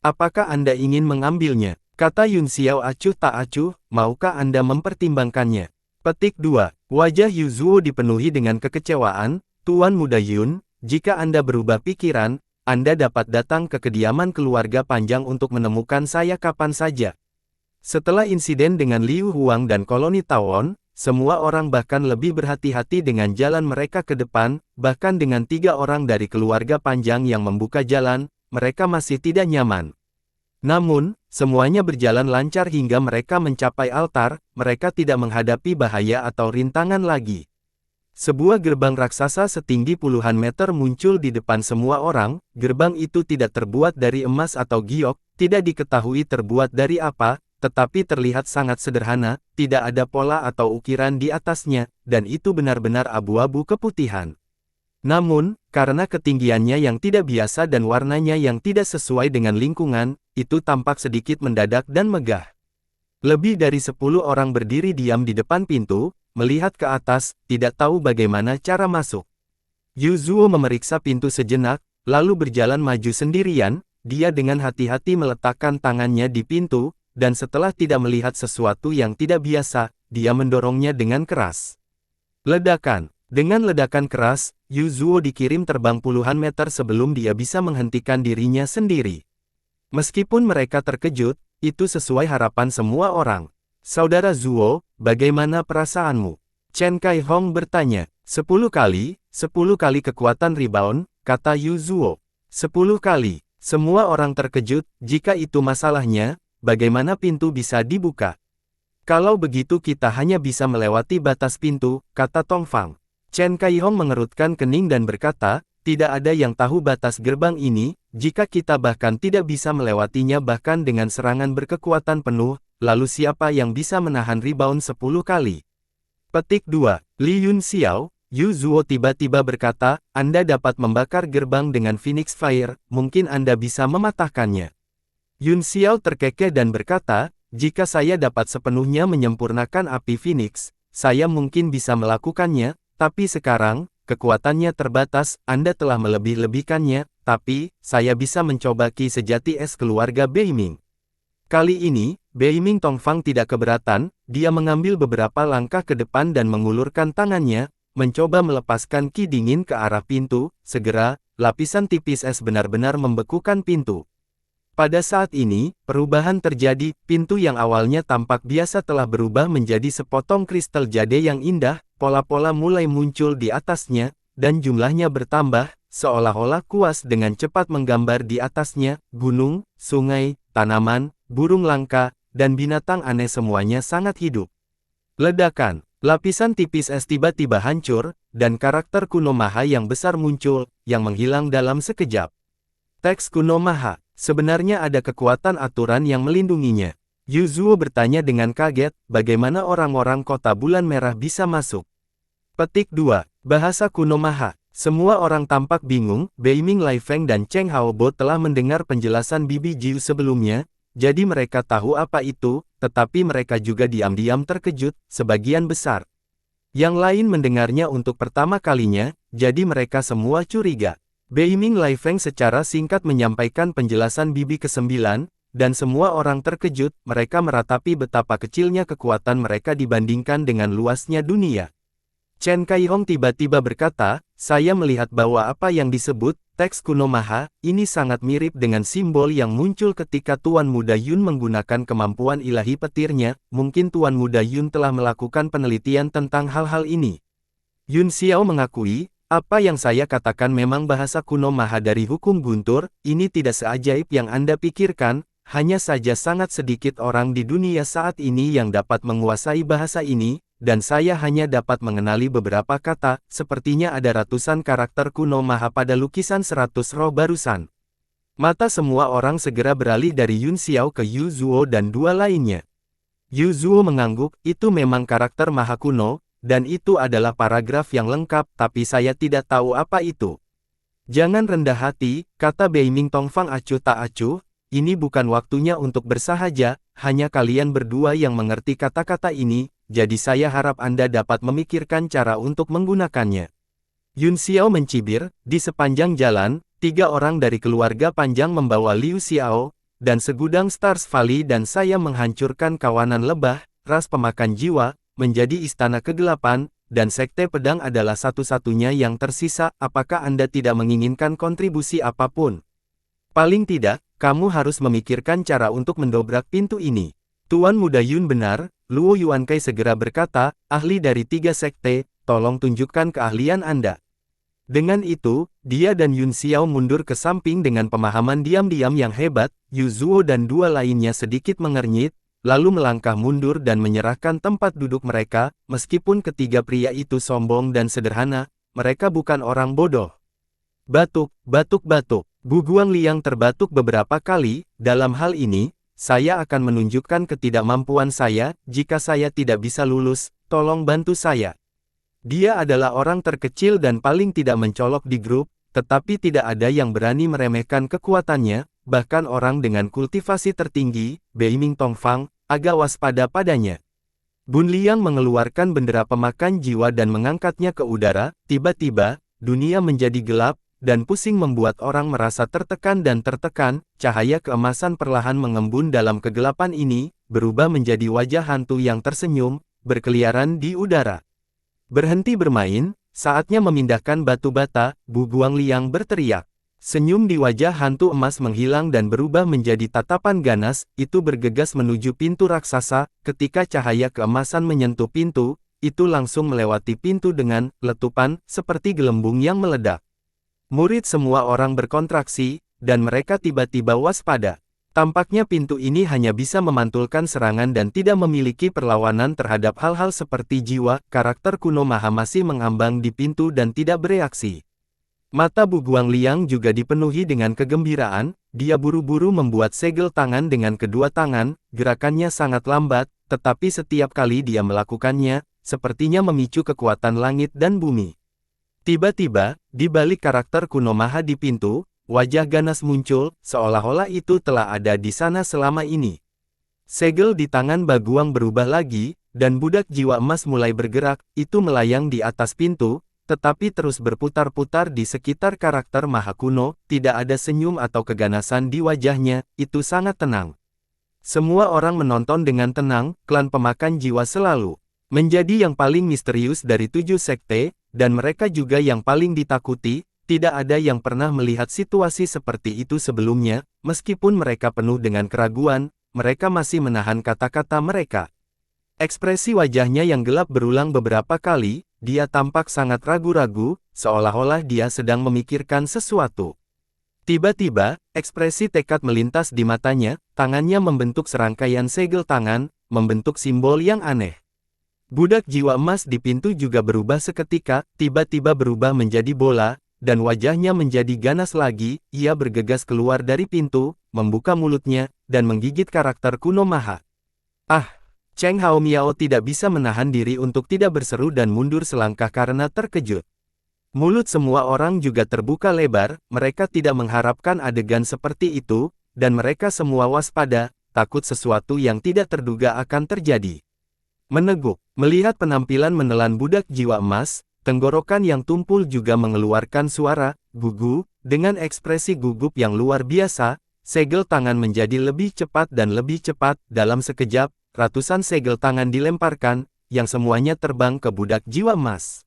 Apakah Anda ingin mengambilnya? Kata Yun Xiao acuh tak acuh, maukah Anda mempertimbangkannya? Petik 2. Wajah Yuzuo dipenuhi dengan kekecewaan, Tuan Muda Yun, jika Anda berubah pikiran, Anda dapat datang ke kediaman keluarga panjang untuk menemukan saya kapan saja. Setelah insiden dengan Liu Huang dan koloni tawon, semua orang bahkan lebih berhati-hati dengan jalan mereka ke depan, bahkan dengan 3 orang dari keluarga panjang yang membuka jalan, mereka masih tidak nyaman. Namun, semuanya berjalan lancar hingga mereka mencapai altar, mereka tidak menghadapi bahaya atau rintangan lagi. Sebuah gerbang raksasa setinggi puluhan meter muncul di depan semua orang, gerbang itu tidak terbuat dari emas atau giok, tidak diketahui terbuat dari apa, tetapi terlihat sangat sederhana, tidak ada pola atau ukiran di atasnya, dan itu benar-benar abu-abu keputihan. Namun, karena ketinggiannya yang tidak biasa dan warnanya yang tidak sesuai dengan lingkungan, itu tampak sedikit mendadak dan megah. Lebih dari 10 orang berdiri diam di depan pintu, melihat ke atas, tidak tahu bagaimana cara masuk. Yuzuo memeriksa pintu sejenak, lalu berjalan maju sendirian, dia dengan hati-hati meletakkan tangannya di pintu, dan setelah tidak melihat sesuatu yang tidak biasa, dia mendorongnya dengan keras. Ledakan. Dengan ledakan keras, Yu Zuo dikirim terbang puluhan meter sebelum dia bisa menghentikan dirinya sendiri. Meskipun mereka terkejut, itu sesuai harapan semua orang. Saudara Zuo, bagaimana perasaanmu? Chen Kai Hong bertanya. 10 kali kekuatan rebound, kata Yu Zuo. 10 kali. Semua orang terkejut, jika itu masalahnya, bagaimana pintu bisa dibuka? Kalau begitu kita hanya bisa melewati batas pintu, kata Tong Fang. Chen Kai Hong mengerutkan kening dan berkata, tidak ada yang tahu batas gerbang ini, jika kita bahkan tidak bisa melewatinya bahkan dengan serangan berkekuatan penuh, lalu siapa yang bisa menahan rebound 10 kali? Petik 2. Li Yun Xiao, Yu Zuo tiba-tiba berkata, Anda dapat membakar gerbang dengan Phoenix Fire, mungkin Anda bisa mematahkannya. Yun Xiao terkekeh dan berkata, jika saya dapat sepenuhnya menyempurnakan api Phoenix, saya mungkin bisa melakukannya, tapi sekarang, kekuatannya terbatas, Anda telah melebih-lebihkannya, tapi, saya bisa mencoba ki sejati es keluarga Beiming. Kali ini, Beiming Tongfang tidak keberatan, dia mengambil beberapa langkah ke depan dan mengulurkan tangannya, mencoba melepaskan ki dingin ke arah pintu, segera, lapisan tipis es benar-benar membekukan pintu. Pada saat ini, perubahan terjadi, pintu yang awalnya tampak biasa telah berubah menjadi sepotong kristal jade yang indah, pola-pola mulai muncul di atasnya, dan jumlahnya bertambah, seolah-olah kuas dengan cepat menggambar di atasnya, gunung, sungai, tanaman, burung langka, dan binatang aneh semuanya sangat hidup. Ledakan, lapisan tipis es tiba-tiba hancur, dan karakter kuno Maha yang besar muncul, yang menghilang dalam sekejap. Teks kuno Maha. Sebenarnya ada kekuatan aturan yang melindunginya. Yu Zuo bertanya dengan kaget, bagaimana orang-orang kota bulan merah bisa masuk? Petik 2. Bahasa kuno Maha. Semua orang tampak bingung, Beiming Lai Feng dan Cheng Haobo telah mendengar penjelasan Bibi Jiu sebelumnya, jadi mereka tahu apa itu, tetapi mereka juga diam-diam terkejut, sebagian besar. Yang lain mendengarnya untuk pertama kalinya, jadi mereka semua curiga. Beiming Lai Feng secara singkat menyampaikan penjelasan Bibi ke-9, dan semua orang terkejut, mereka meratapi betapa kecilnya kekuatan mereka dibandingkan dengan luasnya dunia. Chen Kai Hong tiba-tiba berkata, saya melihat bahwa apa yang disebut, teks kuno Maha, ini sangat mirip dengan simbol yang muncul ketika Tuan Muda Yun menggunakan kemampuan ilahi petirnya, mungkin Tuan Muda Yun telah melakukan penelitian tentang hal-hal ini. Yun Xiao mengakui, apa yang saya katakan memang bahasa kuno Maha dari hukum guntur, ini tidak seajaib yang Anda pikirkan, hanya saja sangat sedikit orang di dunia saat ini yang dapat menguasai bahasa ini, dan saya hanya dapat mengenali beberapa kata, sepertinya ada ratusan karakter kuno Maha pada lukisan 100 roh barusan. Mata semua orang segera beralih dari Yun Xiao ke Yu Zuo dan dua lainnya. Yu Zuo mengangguk, itu memang karakter Maha kuno, dan itu adalah paragraf yang lengkap, tapi saya tidak tahu apa itu. Jangan rendah hati, kata Beiming Tongfang acuh tak acuh, ini bukan waktunya untuk bersahaja, hanya kalian berdua yang mengerti kata-kata ini, jadi saya harap Anda dapat memikirkan cara untuk menggunakannya. Yun Xiao mencibir, di sepanjang jalan, 3 orang dari keluarga panjang membawa Liu Xiao, dan segudang Stars Valley dan saya menghancurkan kawanan lebah, ras pemakan jiwa, menjadi istana kegelapan, dan sekte pedang adalah satu-satunya yang tersisa, apakah Anda tidak menginginkan kontribusi apapun? Paling tidak, kamu harus memikirkan cara untuk mendobrak pintu ini. Tuan Muda Yun benar, Luo Yuankai segera berkata, ahli dari 3 sekte, tolong tunjukkan keahlian Anda. Dengan itu, dia dan Yun Xiao mundur ke samping dengan pemahaman diam-diam yang hebat, Yu Zuo dan dua lainnya sedikit mengernyit, lalu melangkah mundur dan menyerahkan tempat duduk mereka, meskipun ketiga pria itu sombong dan sederhana, mereka bukan orang bodoh. Batuk, batuk, batuk. Bu Guangliang terbatuk beberapa kali, dalam hal ini, saya akan menunjukkan ketidakmampuan saya, jika saya tidak bisa lulus, tolong bantu saya. Dia adalah orang terkecil dan paling tidak mencolok di grup, tetapi tidak ada yang berani meremehkan kekuatannya, bahkan orang dengan kultivasi tertinggi, Beiming Tongfang, agak waspada padanya. Bun Liang mengeluarkan bendera pemakan jiwa dan mengangkatnya ke udara, tiba-tiba, dunia menjadi gelap, dan pusing membuat orang merasa tertekan dan tertekan, cahaya keemasan perlahan mengembun dalam kegelapan ini, berubah menjadi wajah hantu yang tersenyum, berkeliaran di udara. Berhenti bermain, saatnya memindahkan batu bata, Bu Guangliang berteriak. Senyum di wajah hantu emas menghilang dan berubah menjadi tatapan ganas, itu bergegas menuju pintu raksasa, ketika cahaya keemasan menyentuh pintu, itu langsung melewati pintu dengan letupan, seperti gelembung yang meledak. Murid semua orang berkontraksi, dan mereka tiba-tiba waspada. Tampaknya pintu ini hanya bisa memantulkan serangan dan tidak memiliki perlawanan terhadap hal-hal seperti jiwa. Karakter kuno Maha masih mengambang di pintu dan tidak bereaksi. Mata Bu Guangliang juga dipenuhi dengan kegembiraan, dia buru-buru membuat segel tangan dengan kedua tangan, gerakannya sangat lambat, tetapi setiap kali dia melakukannya, sepertinya memicu kekuatan langit dan bumi. Tiba-tiba, di balik karakter kuno Maha di pintu, wajah ganas muncul, seolah-olah itu telah ada di sana selama ini. Segel di tangan Baguang berubah lagi, dan budak jiwa emas mulai bergerak, itu melayang di atas pintu, tetapi terus berputar-putar di sekitar karakter Maha kuno, tidak ada senyum atau keganasan di wajahnya, itu sangat tenang. Semua orang menonton dengan tenang, klan pemakan jiwa selalu menjadi yang paling misterius dari 7 sekte, dan mereka juga yang paling ditakuti. Tidak ada yang pernah melihat situasi seperti itu sebelumnya, meskipun mereka penuh dengan keraguan, mereka masih menahan kata-kata mereka. Ekspresi wajahnya yang gelap berulang beberapa kali, dia tampak sangat ragu-ragu, seolah-olah dia sedang memikirkan sesuatu. Tiba-tiba, ekspresi tekad melintas di matanya, tangannya membentuk serangkaian segel tangan, membentuk simbol yang aneh. Budak jiwa emas di pintu juga berubah seketika, tiba-tiba berubah menjadi bola, dan wajahnya menjadi ganas lagi, ia bergegas keluar dari pintu, membuka mulutnya, dan menggigit karakter kuno Maha. Ah! Cheng Hao Miao tidak bisa menahan diri untuk tidak berseru dan mundur selangkah karena terkejut. Mulut semua orang juga terbuka lebar, mereka tidak mengharapkan adegan seperti itu, dan mereka semua waspada, takut sesuatu yang tidak terduga akan terjadi. Meneguk, melihat penampilan menelan budak jiwa emas, tenggorokan yang tumpul juga mengeluarkan suara, gugu, dengan ekspresi gugup yang luar biasa, segel tangan menjadi lebih cepat dan lebih cepat, dalam sekejap, ratusan segel tangan dilemparkan, yang semuanya terbang ke budak jiwa emas.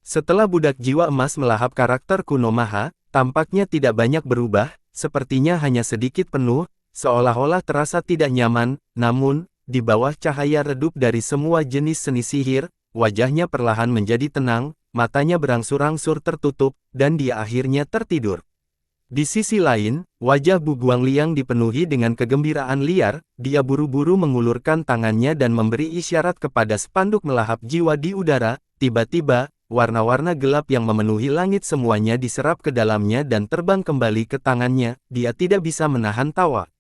Setelah budak jiwa emas melahap karakter kuno Maha, tampaknya tidak banyak berubah, sepertinya hanya sedikit penuh, seolah-olah terasa tidak nyaman, namun, di bawah cahaya redup dari semua jenis seni sihir, wajahnya perlahan menjadi tenang, matanya berangsur-angsur tertutup, dan dia akhirnya tertidur. Di sisi lain, wajah Bu Guangliang dipenuhi dengan kegembiraan liar, dia buru-buru mengulurkan tangannya dan memberi isyarat kepada spanduk melahap jiwa di udara, tiba-tiba, warna-warna gelap yang memenuhi langit semuanya diserap ke dalamnya dan terbang kembali ke tangannya, dia tidak bisa menahan tawa.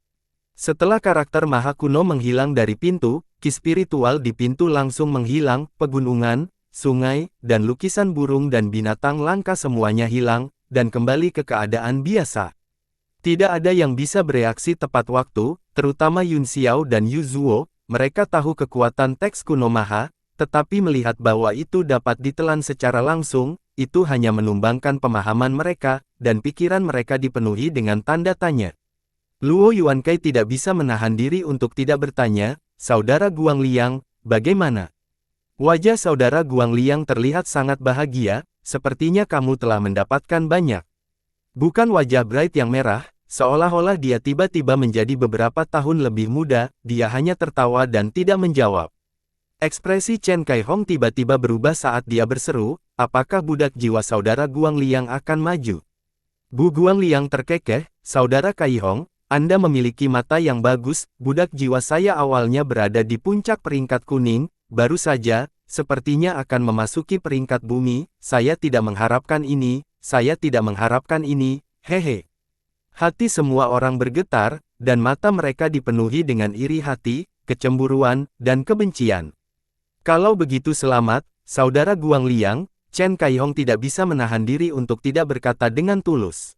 Setelah karakter Maha kuno menghilang dari pintu, ki spiritual di pintu langsung menghilang, pegunungan, sungai, dan lukisan burung dan binatang langka semuanya hilang, dan kembali ke keadaan biasa. Tidak ada yang bisa bereaksi tepat waktu, terutama Yun Xiao dan Yu Zuo, mereka tahu kekuatan teks kuno Maha, tetapi melihat bahwa itu dapat ditelan secara langsung, itu hanya menumbangkan pemahaman mereka, dan pikiran mereka dipenuhi dengan tanda tanya. Luo Yuankai tidak bisa menahan diri untuk tidak bertanya, "Saudara Guangliang, bagaimana?" Wajah saudara Guangliang terlihat sangat bahagia, sepertinya kamu telah mendapatkan banyak. Bukan wajah Bright yang merah, seolah-olah dia tiba-tiba menjadi beberapa tahun lebih muda, dia hanya tertawa dan tidak menjawab. Ekspresi Chen Kaihong tiba-tiba berubah saat dia berseru, "Apakah budak jiwa saudara Guangliang akan maju?" Bu Guangliang terkekeh, "Saudara Kaihong, Anda memiliki mata yang bagus, budak jiwa saya awalnya berada di puncak peringkat kuning, baru saja, sepertinya akan memasuki peringkat bumi, saya tidak mengharapkan ini, hehe." Hati semua orang bergetar, dan mata mereka dipenuhi dengan iri hati, kecemburuan, dan kebencian. Kalau begitu selamat, saudara Guangliang, Chen Kaihong tidak bisa menahan diri untuk tidak berkata dengan tulus.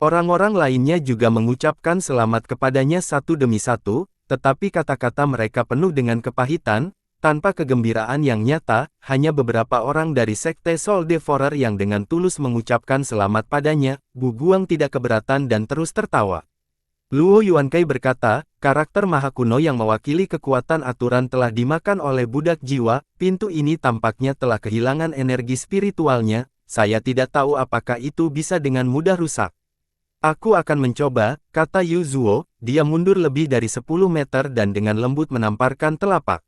Orang-orang lainnya juga mengucapkan selamat kepadanya satu demi satu, tetapi kata-kata mereka penuh dengan kepahitan, tanpa kegembiraan yang nyata, hanya beberapa orang dari sekte Soul Devourer yang dengan tulus mengucapkan selamat padanya. Bu Guang tidak keberatan dan terus tertawa. Luo Yuankai berkata, karakter maha kuno yang mewakili kekuatan aturan telah dimakan oleh budak jiwa, pintu ini tampaknya telah kehilangan energi spiritualnya, saya tidak tahu apakah itu bisa dengan mudah rusak. Aku akan mencoba, kata Yu Zuo, dia mundur lebih dari 10 meter dan dengan lembut menamparkan telapak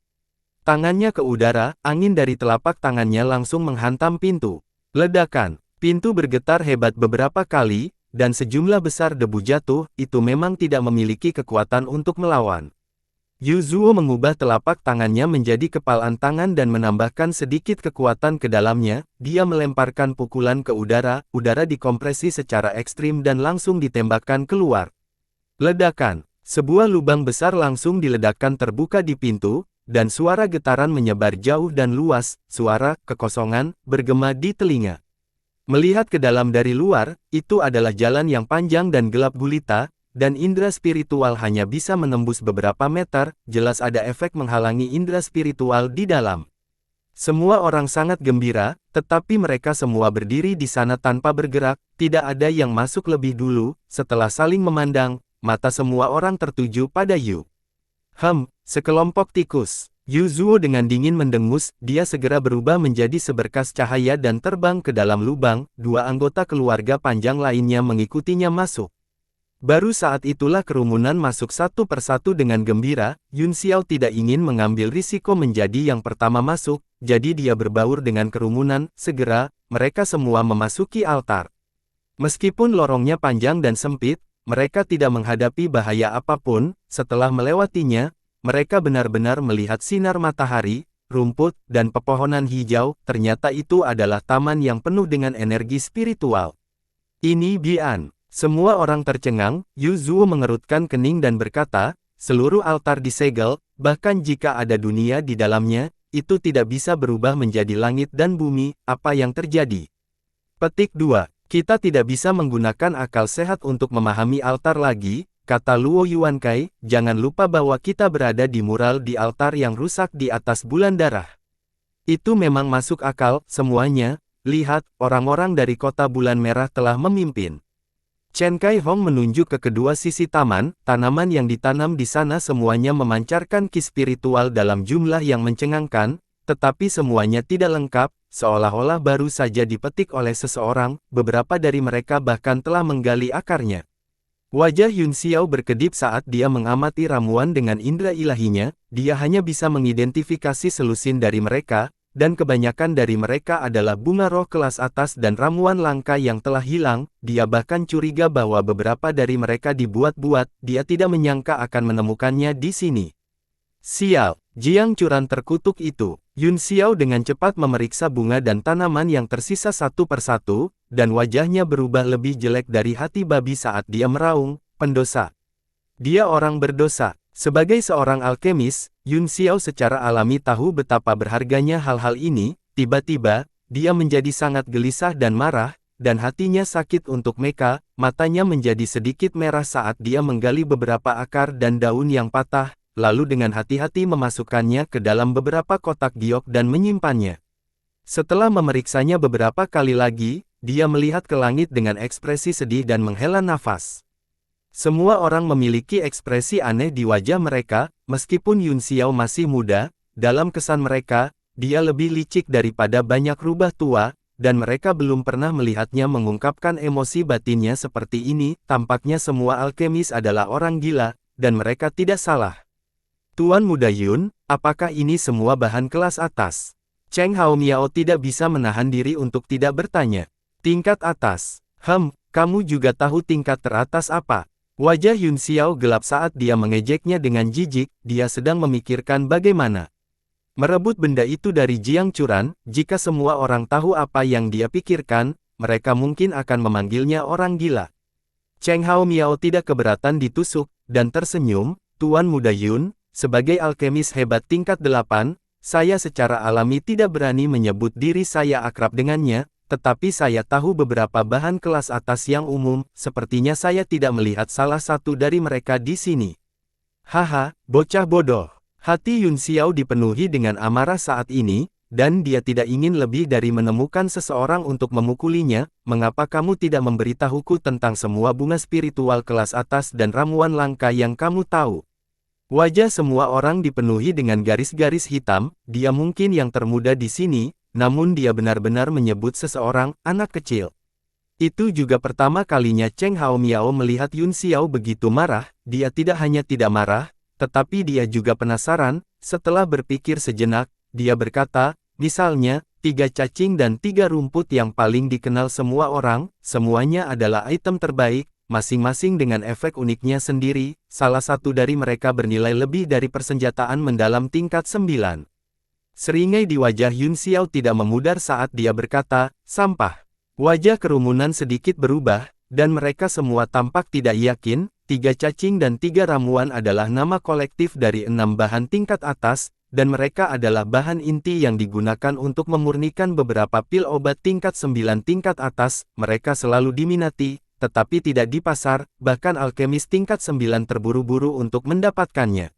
tangannya ke udara, angin dari telapak tangannya langsung menghantam pintu. Ledakan, pintu bergetar hebat beberapa kali, dan sejumlah besar debu jatuh, itu memang tidak memiliki kekuatan untuk melawan. Yu Zuo mengubah telapak tangannya menjadi kepalan tangan dan menambahkan sedikit kekuatan ke dalamnya, dia melemparkan pukulan ke udara dikompresi secara ekstrim dan langsung ditembakkan keluar. Ledakan, sebuah lubang besar langsung diledakkan terbuka di pintu, dan suara getaran menyebar jauh dan luas, suara kekosongan bergema di telinga. Melihat ke dalam dari luar, itu adalah jalan yang panjang dan gelap gulita, dan indera spiritual hanya bisa menembus beberapa meter, jelas ada efek menghalangi indera spiritual di dalam. Semua orang sangat gembira, tetapi mereka semua berdiri di sana tanpa bergerak, tidak ada yang masuk lebih dulu, setelah saling memandang, mata semua orang tertuju pada Yu. Sekelompok tikus. Yu Zuo dengan dingin mendengus, dia segera berubah menjadi seberkas cahaya dan terbang ke dalam lubang, dua anggota keluarga panjang lainnya mengikutinya masuk. Baru saat itulah kerumunan masuk satu persatu dengan gembira, Yun Xiao tidak ingin mengambil risiko menjadi yang pertama masuk, jadi dia berbaur dengan kerumunan, segera, mereka semua memasuki altar. Meskipun lorongnya panjang dan sempit, mereka tidak menghadapi bahaya apapun, setelah melewatinya, mereka benar-benar melihat sinar matahari, rumput, dan pepohonan hijau, ternyata itu adalah taman yang penuh dengan energi spiritual. Ini Bian. Semua orang tercengang, Yu Zuo mengerutkan kening dan berkata, seluruh altar disegel, bahkan jika ada dunia di dalamnya, itu tidak bisa berubah menjadi langit dan bumi, apa yang terjadi? Petik 2. Kita tidak bisa menggunakan akal sehat untuk memahami altar lagi, kata Luo Yuankai, jangan lupa bahwa kita berada di mural di altar yang rusak di atas bulan darah. Itu memang masuk akal, semuanya, lihat, orang-orang dari kota bulan merah telah memimpin. Chen Kai Hong menunjuk ke kedua sisi taman, tanaman yang ditanam di sana semuanya memancarkan ki spiritual dalam jumlah yang mencengangkan, tetapi semuanya tidak lengkap, seolah-olah baru saja dipetik oleh seseorang, beberapa dari mereka bahkan telah menggali akarnya. Wajah Yun Xiao berkedip saat dia mengamati ramuan dengan indera ilahinya, dia hanya bisa mengidentifikasi selusin dari mereka, dan kebanyakan dari mereka adalah bunga roh kelas atas dan ramuan langka yang telah hilang, dia bahkan curiga bahwa beberapa dari mereka dibuat-buat, dia tidak menyangka akan menemukannya di sini. Sial, Jiang Curan terkutuk itu. Yun Xiao dengan cepat memeriksa bunga dan tanaman yang tersisa satu persatu, dan wajahnya berubah lebih jelek dari hati babi saat dia meraung, pendosa. Dia orang berdosa. Sebagai seorang alkemis, Yun Xiao secara alami tahu betapa berharganya hal-hal ini, tiba-tiba, dia menjadi sangat gelisah dan marah, dan hatinya sakit untuk Meka, matanya menjadi sedikit merah saat dia menggali beberapa akar dan daun yang patah, lalu dengan hati-hati memasukkannya ke dalam beberapa kotak giok dan menyimpannya. Setelah memeriksanya beberapa kali lagi, dia melihat ke langit dengan ekspresi sedih dan menghela nafas. Semua orang memiliki ekspresi aneh di wajah mereka, meskipun Yun Xiao masih muda, dalam kesan mereka, dia lebih licik daripada banyak rubah tua, dan mereka belum pernah melihatnya mengungkapkan emosi batinnya seperti ini, tampaknya semua alkemis adalah orang gila, dan mereka tidak salah. Tuan Muda Yun, apakah ini semua bahan kelas atas? Cheng Haomiao tidak bisa menahan diri untuk tidak bertanya. Tingkat atas. Kamu juga tahu tingkat teratas apa? Wajah Yun Xiao gelap saat dia mengejeknya dengan jijik, dia sedang memikirkan bagaimana merebut benda itu dari Jiang Curan, jika semua orang tahu apa yang dia pikirkan, mereka mungkin akan memanggilnya orang gila. Cheng Haomiao tidak keberatan ditusuk, dan tersenyum, Tuan Muda Yun, sebagai alkemis hebat tingkat 8, saya secara alami tidak berani menyebut diri saya akrab dengannya, tetapi saya tahu beberapa bahan kelas atas yang umum, sepertinya saya tidak melihat salah satu dari mereka di sini. Haha, bocah bodoh. Hati Yun Xiao dipenuhi dengan amarah saat ini, dan dia tidak ingin lebih dari menemukan seseorang untuk memukulinya. Mengapa kamu tidak memberitahuku tentang semua bunga spiritual kelas atas dan ramuan langka yang kamu tahu? Wajah semua orang dipenuhi dengan garis-garis hitam, dia mungkin yang termuda di sini, namun dia benar-benar menyebut seseorang, anak kecil. Itu juga pertama kalinya Cheng Haomiao melihat Yun Xiao begitu marah, dia tidak hanya tidak marah, tetapi dia juga penasaran, setelah berpikir sejenak, dia berkata, misalnya, 3 cacing dan 3 rumput yang paling dikenal semua orang, semuanya adalah item terbaik, masing-masing dengan efek uniknya sendiri, salah satu dari mereka bernilai lebih dari persenjataan mendalam tingkat 9. Seringai di wajah Yun Xiao tidak memudar saat dia berkata, sampah. Wajah kerumunan sedikit berubah, dan mereka semua tampak tidak yakin, 3 cacing dan 3 ramuan adalah nama kolektif dari 6 bahan tingkat atas, dan mereka adalah bahan inti yang digunakan untuk memurnikan beberapa pil obat tingkat 9 tingkat atas, mereka selalu diminati, tetapi tidak di pasar, bahkan alkemis tingkat 9 terburu-buru untuk mendapatkannya.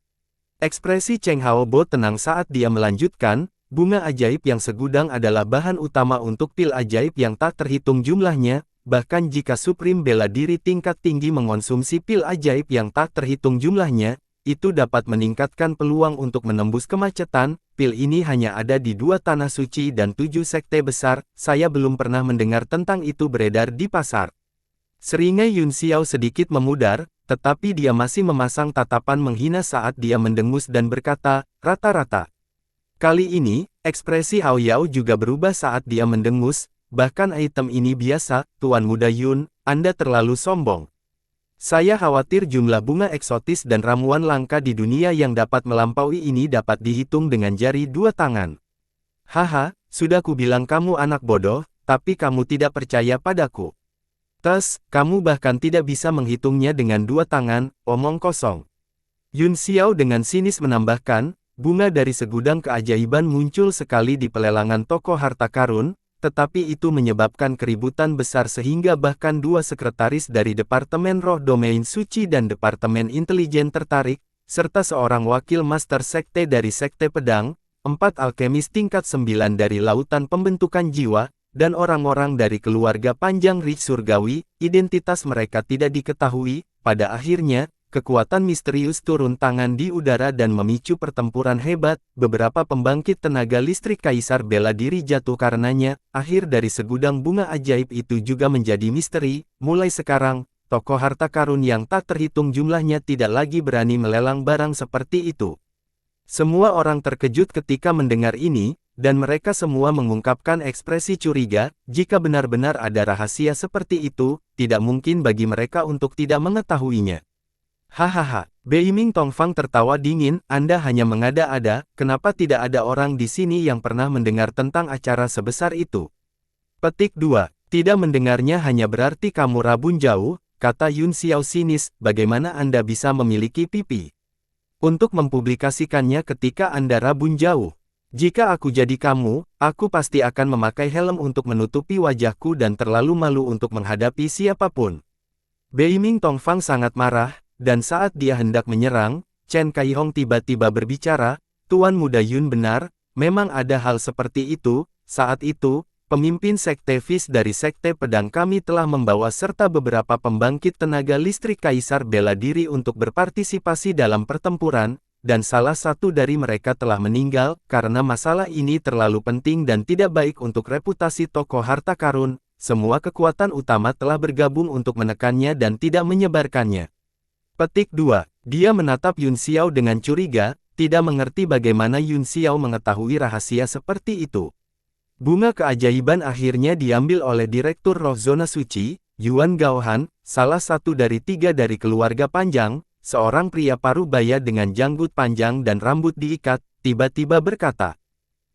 Ekspresi Cheng Haobo tenang saat dia melanjutkan, bunga ajaib yang segudang adalah bahan utama untuk pil ajaib yang tak terhitung jumlahnya, bahkan jika Supreme bela diri tingkat tinggi mengonsumsi pil ajaib yang tak terhitung jumlahnya, itu dapat meningkatkan peluang untuk menembus kemacetan. Pil ini hanya ada di 2 tanah suci dan 7 sekte besar, saya belum pernah mendengar tentang itu beredar di pasar. Seringai Yun Xiao sedikit memudar, tetapi dia masih memasang tatapan menghina saat dia mendengus dan berkata, rata-rata. Kali ini, ekspresi Hao Yao juga berubah saat dia mendengus, bahkan item ini biasa, Tuan Muda Yun, Anda terlalu sombong. Saya khawatir jumlah bunga eksotis dan ramuan langka di dunia yang dapat melampaui ini dapat dihitung dengan jari 2 tangan. Haha, sudah kubilang kamu anak bodoh, tapi kamu tidak percaya padaku. Kamu bahkan tidak bisa menghitungnya dengan 2 tangan, omong kosong. Yun Xiao dengan sinis menambahkan, bunga dari segudang keajaiban muncul sekali di pelelangan toko harta karun, tetapi itu menyebabkan keributan besar sehingga bahkan 2 sekretaris dari Departemen Roh Domain Suci dan Departemen Intelijen tertarik, serta seorang wakil Master Sekte dari Sekte Pedang, 4 alkemis tingkat 9 dari Lautan Pembentukan Jiwa, dan orang-orang dari keluarga panjang Rich Surgawi, identitas mereka tidak diketahui. Pada akhirnya, kekuatan misterius turun tangan di udara dan memicu pertempuran hebat, beberapa pembangkit tenaga listrik kaisar bela diri jatuh karenanya, akhir dari segudang bunga ajaib itu juga menjadi misteri. Mulai sekarang, toko harta karun yang tak terhitung jumlahnya tidak lagi berani melelang barang seperti itu. Semua orang terkejut ketika mendengar ini, dan mereka semua mengungkapkan ekspresi curiga. Jika benar-benar ada rahasia seperti itu, tidak mungkin bagi mereka untuk tidak mengetahuinya. Hahaha, Beiming Tongfang tertawa dingin, Anda hanya mengada-ada, kenapa tidak ada orang di sini yang pernah mendengar tentang acara sebesar itu? Petik 2. Tidak mendengarnya hanya berarti kamu rabun jauh, kata Yun Xiao sinis, bagaimana Anda bisa memiliki pipi untuk mempublikasikannya ketika Anda rabun jauh? Jika aku jadi kamu, aku pasti akan memakai helm untuk menutupi wajahku dan terlalu malu untuk menghadapi siapapun. Beiming Tongfang sangat marah, dan saat dia hendak menyerang, Chen Kaihong tiba-tiba berbicara, Tuan Muda Yun benar, memang ada hal seperti itu. Saat itu, pemimpin Sekte Fish dari Sekte Pedang kami telah membawa serta beberapa pembangkit tenaga listrik kaisar bela diri untuk berpartisipasi dalam pertempuran, dan salah satu dari mereka telah meninggal, karena masalah ini terlalu penting dan tidak baik untuk reputasi toko harta karun. Semua kekuatan utama telah bergabung untuk menekannya dan tidak menyebarkannya. Petik 2. Dia menatap Yun Xiao dengan curiga, tidak mengerti bagaimana Yun Xiao mengetahui rahasia seperti itu. Bunga keajaiban akhirnya diambil oleh Direktur Roh Zona Suci, Yuan Gaohan, salah satu dari 3 dari keluarga panjang, seorang pria paruh baya dengan janggut panjang dan rambut diikat, tiba-tiba berkata.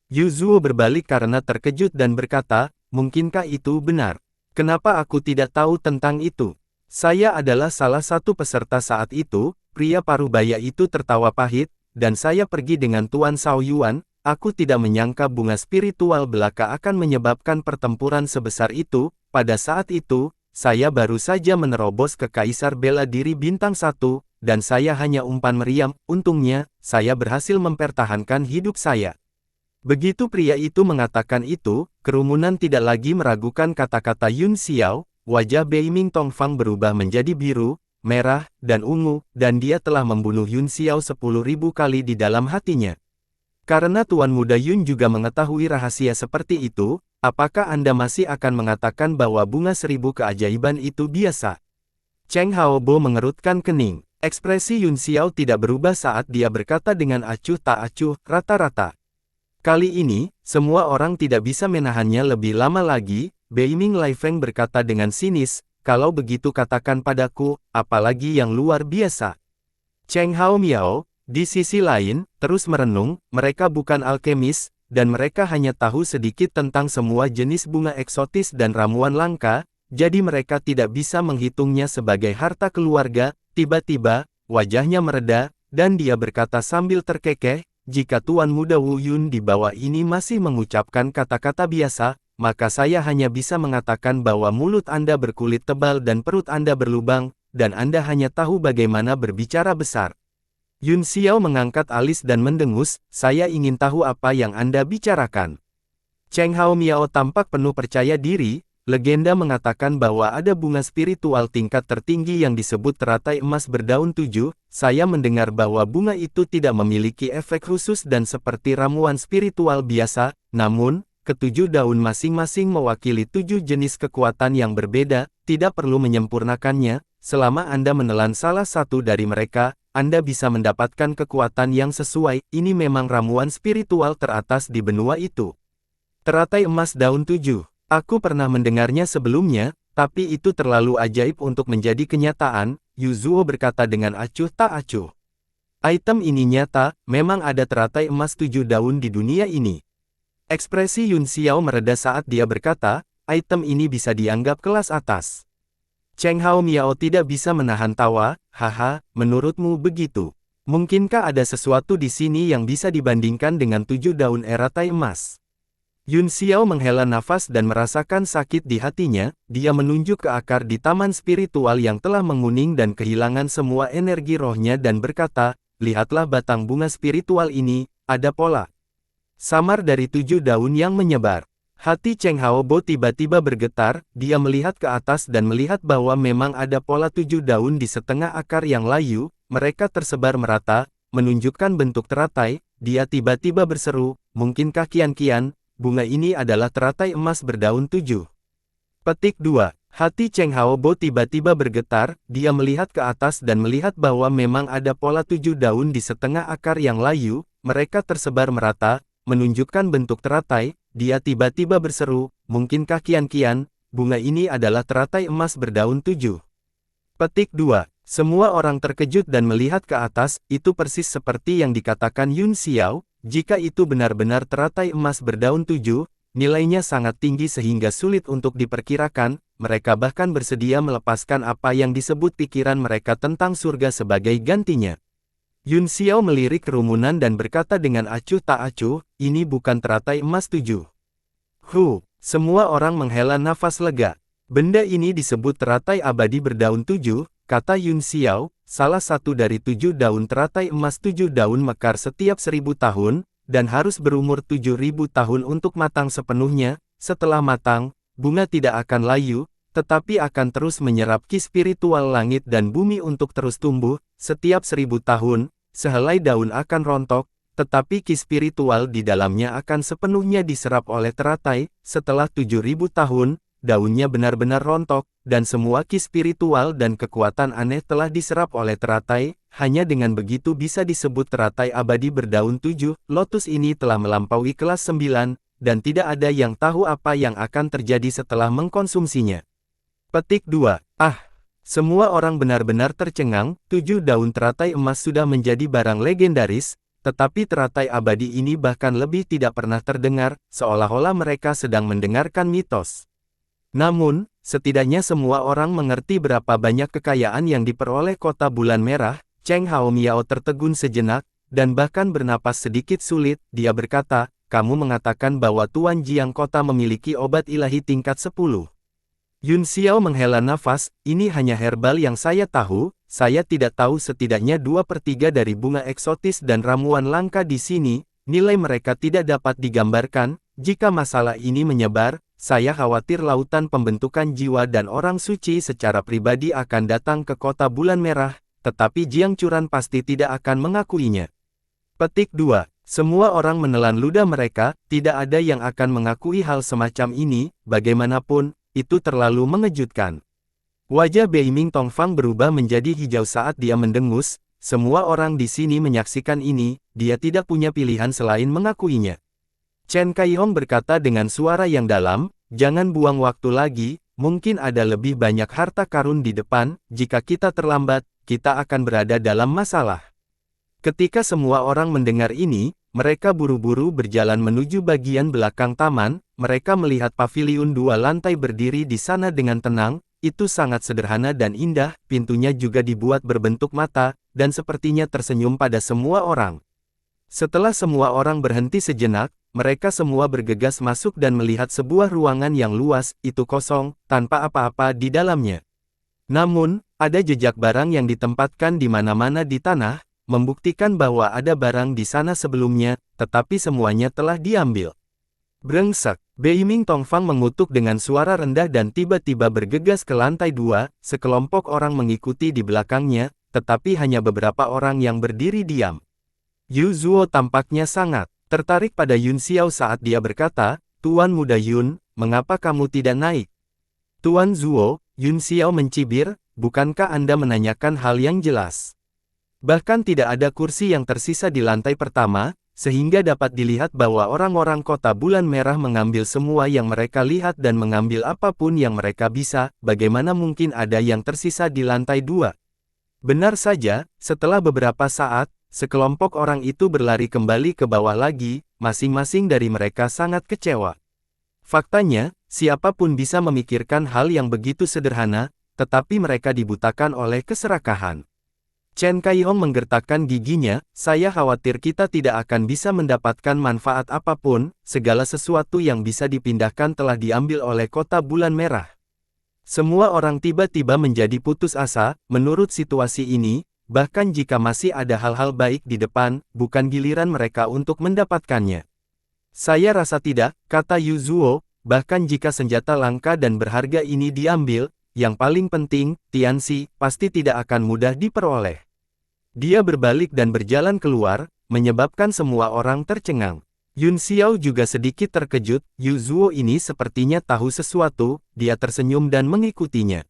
Yu Zuo berbalik karena terkejut dan berkata, mungkinkah itu benar? Kenapa aku tidak tahu tentang itu? Saya adalah salah satu peserta saat itu. Pria paruh baya itu tertawa pahit, dan saya pergi dengan Tuan Shao Yuan. Aku tidak menyangka bunga spiritual belaka akan menyebabkan pertempuran sebesar itu. Pada saat itu, saya baru saja menerobos ke Kaisar Bela Diri Bintang 1, dan saya hanya umpan meriam. Untungnya, saya berhasil mempertahankan hidup saya. Begitu pria itu mengatakan itu, kerumunan tidak lagi meragukan kata-kata Yun Xiao. Wajah Beiming Tongfang berubah menjadi biru, merah, dan ungu, dan dia telah membunuh Yun Xiao 10.000 kali di dalam hatinya. Karena Tuan Muda Yun juga mengetahui rahasia seperti itu, apakah Anda masih akan mengatakan bahwa bunga 1000 keajaiban itu biasa? Cheng Haobo mengerutkan kening. Ekspresi Yun Xiao tidak berubah saat dia berkata dengan acuh tak acuh, rata-rata. Kali ini, semua orang tidak bisa menahannya lebih lama lagi. Beiming Lai Feng berkata dengan sinis, kalau begitu katakan padaku, apalagi yang luar biasa. Cheng Hao Miao, di sisi lain, terus merenung, mereka bukan alkemis, dan mereka hanya tahu sedikit tentang semua jenis bunga eksotis dan ramuan langka, jadi mereka tidak bisa menghitungnya sebagai harta keluarga. Tiba-tiba, wajahnya mereda, dan dia berkata sambil terkekeh, jika Tuan Muda Wu Yun di bawah ini masih mengucapkan kata-kata biasa, maka saya hanya bisa mengatakan bahwa mulut Anda berkulit tebal dan perut Anda berlubang, dan Anda hanya tahu bagaimana berbicara besar. Yun Xiao mengangkat alis dan mendengus, saya ingin tahu apa yang Anda bicarakan. Cheng Hao Miao tampak penuh percaya diri. Legenda mengatakan bahwa ada bunga spiritual tingkat tertinggi yang disebut teratai emas berdaun 7, saya mendengar bahwa bunga itu tidak memiliki efek khusus dan seperti ramuan spiritual biasa, namun, ketujuh daun masing-masing mewakili 7 jenis kekuatan yang berbeda, tidak perlu menyempurnakannya, selama Anda menelan salah satu dari mereka, Anda bisa mendapatkan kekuatan yang sesuai, ini memang ramuan spiritual teratas di benua itu. Teratai emas daun 7. Aku pernah mendengarnya sebelumnya, tapi itu terlalu ajaib untuk menjadi kenyataan, Yu Zuo berkata dengan acuh tak acuh. Item ini nyata, memang ada teratai emas 7 daun di dunia ini. Ekspresi Yun Xiao mereda saat dia berkata, item ini bisa dianggap kelas atas. Cheng Hao Miao tidak bisa menahan tawa, haha, menurutmu begitu. Mungkinkah ada sesuatu di sini yang bisa dibandingkan dengan 7 daun eratai emas? Yun Xiao menghela nafas dan merasakan sakit di hatinya, dia menunjuk ke akar di taman spiritual yang telah menguning dan kehilangan semua energi rohnya dan berkata, lihatlah batang bunga spiritual ini, ada pola samar dari 7 daun yang menyebar. Hati Cheng Haobo tiba-tiba bergetar, dia melihat ke atas dan melihat bahwa memang ada pola 7 daun di setengah akar yang layu, mereka tersebar merata, menunjukkan bentuk teratai, dia tiba-tiba berseru, mungkinkah kian-kian, bunga ini adalah teratai emas berdaun 7. Petik 2. Hati Cheng Haobo tiba-tiba bergetar, dia melihat ke atas dan melihat bahwa memang ada pola 7 daun di setengah akar yang layu, mereka tersebar merata, menunjukkan bentuk teratai, dia tiba-tiba berseru, mungkinkah kian-kian, bunga ini adalah teratai emas berdaun 7. Petik 2. Semua orang terkejut dan melihat ke atas, itu persis seperti yang dikatakan Yun Xiao. Jika itu benar-benar teratai emas berdaun 7, nilainya sangat tinggi sehingga sulit untuk diperkirakan, mereka bahkan bersedia melepaskan apa yang disebut pikiran mereka tentang surga sebagai gantinya. Yun Xiao melirik kerumunan dan berkata dengan acuh tak acuh, ini bukan teratai emas 7. Semua orang menghela nafas lega. Benda ini disebut teratai abadi berdaun 7, kata Yun Xiao. Salah satu dari 7 daun teratai emas 7 daun mekar setiap 1000 tahun, dan harus berumur 7000 tahun untuk matang sepenuhnya. Setelah matang, bunga tidak akan layu, tetapi akan terus menyerap ki spiritual langit dan bumi untuk terus tumbuh. Setiap 1000 tahun, sehelai daun akan rontok, tetapi ki spiritual di dalamnya akan sepenuhnya diserap oleh teratai. Setelah 7000 tahun, daunnya benar-benar rontok, dan semua ki spiritual dan kekuatan aneh telah diserap oleh teratai, hanya dengan begitu bisa disebut teratai abadi berdaun 7, lotus ini telah melampaui kelas 9, dan tidak ada yang tahu apa yang akan terjadi setelah mengkonsumsinya. Petik 2. Semua orang benar-benar tercengang, 7 daun teratai emas sudah menjadi barang legendaris, tetapi teratai abadi ini bahkan lebih tidak pernah terdengar, seolah-olah mereka sedang mendengarkan mitos. Namun, setidaknya semua orang mengerti berapa banyak kekayaan yang diperoleh kota bulan merah. Cheng Hao Miao tertegun sejenak, dan bahkan bernapas sedikit sulit, dia berkata, kamu mengatakan bahwa Tuan Jiang kota memiliki obat ilahi tingkat 10. Yun Xiao menghela nafas, ini hanya herbal yang saya tahu, saya tidak tahu setidaknya 2/3 dari bunga eksotis dan ramuan langka di sini, nilai mereka tidak dapat digambarkan, jika masalah ini menyebar, saya khawatir lautan pembentukan jiwa dan orang suci secara pribadi akan datang ke kota bulan merah, tetapi Jiang Churan pasti tidak akan mengakuinya. Petik 2. Semua orang menelan ludah mereka, tidak ada yang akan mengakui hal semacam ini, bagaimanapun, itu terlalu mengejutkan. Wajah Beiming Tongfang berubah menjadi hijau saat dia mendengus, semua orang di sini menyaksikan ini, dia tidak punya pilihan selain mengakuinya. Chen Kaihong berkata dengan suara yang dalam, jangan buang waktu lagi, mungkin ada lebih banyak harta karun di depan, jika kita terlambat, kita akan berada dalam masalah. Ketika semua orang mendengar ini, mereka buru-buru berjalan menuju bagian belakang taman, mereka melihat paviliun 2 lantai berdiri di sana dengan tenang, itu sangat sederhana dan indah, pintunya juga dibuat berbentuk mata, dan sepertinya tersenyum pada semua orang. Setelah semua orang berhenti sejenak, mereka semua bergegas masuk dan melihat sebuah ruangan yang luas, itu kosong, tanpa apa-apa di dalamnya. Namun, ada jejak barang yang ditempatkan di mana-mana di tanah, membuktikan bahwa ada barang di sana sebelumnya, tetapi semuanya telah diambil. Brengsek, Beiming Tongfang mengutuk dengan suara rendah dan tiba-tiba bergegas ke lantai 2, sekelompok orang mengikuti di belakangnya, tetapi hanya beberapa orang yang berdiri diam. Yu Zuo tampaknya sangat tertarik pada Yun Xiao saat dia berkata, Tuan Muda Yun, mengapa kamu tidak naik? Tuan Zuo, Yun Xiao mencibir, bukankah Anda menanyakan hal yang jelas? Bahkan tidak ada kursi yang tersisa di lantai pertama, sehingga dapat dilihat bahwa orang-orang kota bulan merah mengambil semua yang mereka lihat dan mengambil apapun yang mereka bisa, bagaimana mungkin ada yang tersisa di lantai 2? Benar saja, setelah beberapa saat, sekelompok orang itu berlari kembali ke bawah lagi, masing-masing dari mereka sangat kecewa. Faktanya, siapapun bisa memikirkan hal yang begitu sederhana, tetapi mereka dibutakan oleh keserakahan. Chen Kaihong menggertakkan giginya, saya khawatir kita tidak akan bisa mendapatkan manfaat apapun, segala sesuatu yang bisa dipindahkan telah diambil oleh kota bulan merah. Semua orang tiba-tiba menjadi putus asa, menurut situasi ini, bahkan jika masih ada hal-hal baik di depan, bukan giliran mereka untuk mendapatkannya. Saya rasa tidak, kata Yu Zuo, bahkan jika senjata langka dan berharga ini diambil, yang paling penting, Tianxi, pasti tidak akan mudah diperoleh. Dia berbalik dan berjalan keluar, menyebabkan semua orang tercengang. Yun Xiao juga sedikit terkejut, Yu Zuo ini sepertinya tahu sesuatu, dia tersenyum dan mengikutinya.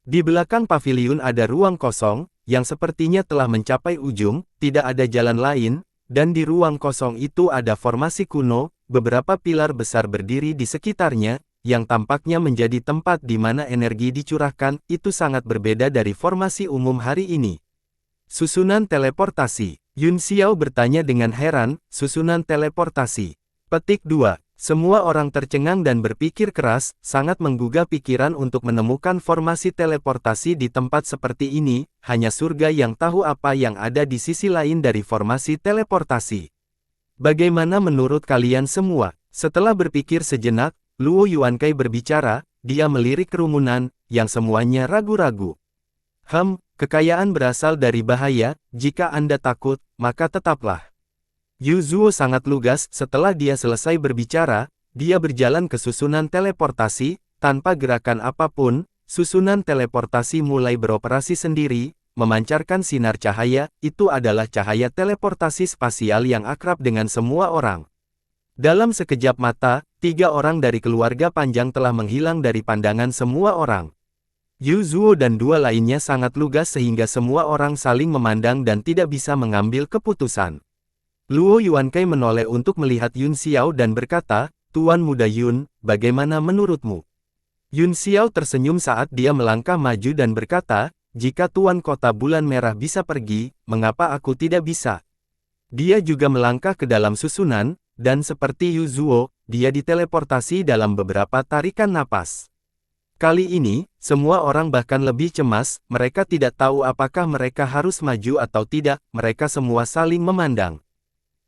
Di belakang paviliun ada ruang kosong, yang sepertinya telah mencapai ujung, tidak ada jalan lain, dan di ruang kosong itu ada formasi kuno, beberapa pilar besar berdiri di sekitarnya, yang tampaknya menjadi tempat di mana energi dicurahkan, itu sangat berbeda dari formasi umum hari ini. Susunan teleportasi. Yun Xiao bertanya dengan heran, susunan teleportasi. Petik 2. Semua orang tercengang dan berpikir keras, sangat menggugah pikiran untuk menemukan formasi teleportasi di tempat seperti ini, hanya surga yang tahu apa yang ada di sisi lain dari formasi teleportasi. Bagaimana menurut kalian semua? Setelah berpikir sejenak, Luo Yuankai berbicara, dia melirik kerumunan, yang semuanya ragu-ragu. Kekayaan berasal dari bahaya, jika Anda takut, maka tetaplah. Yu Zuo sangat lugas, setelah dia selesai berbicara, dia berjalan ke susunan teleportasi, tanpa gerakan apapun, susunan teleportasi mulai beroperasi sendiri, memancarkan sinar cahaya, itu adalah cahaya teleportasi spasial yang akrab dengan semua orang. Dalam sekejap mata, 3 orang dari keluarga panjang telah menghilang dari pandangan semua orang. Yu Zuo dan 2 lainnya sangat lugas sehingga semua orang saling memandang dan tidak bisa mengambil keputusan. Luo Yuankai menoleh untuk melihat Yun Xiao dan berkata, Tuan Muda Yun, bagaimana menurutmu? Yun Xiao tersenyum saat dia melangkah maju dan berkata, jika Tuan Kota Bulan Merah bisa pergi, mengapa aku tidak bisa? Dia juga melangkah ke dalam susunan, dan seperti Yu Zuo, dia diteleportasi dalam beberapa tarikan napas. Kali ini, semua orang bahkan lebih cemas, mereka tidak tahu apakah mereka harus maju atau tidak, mereka semua saling memandang.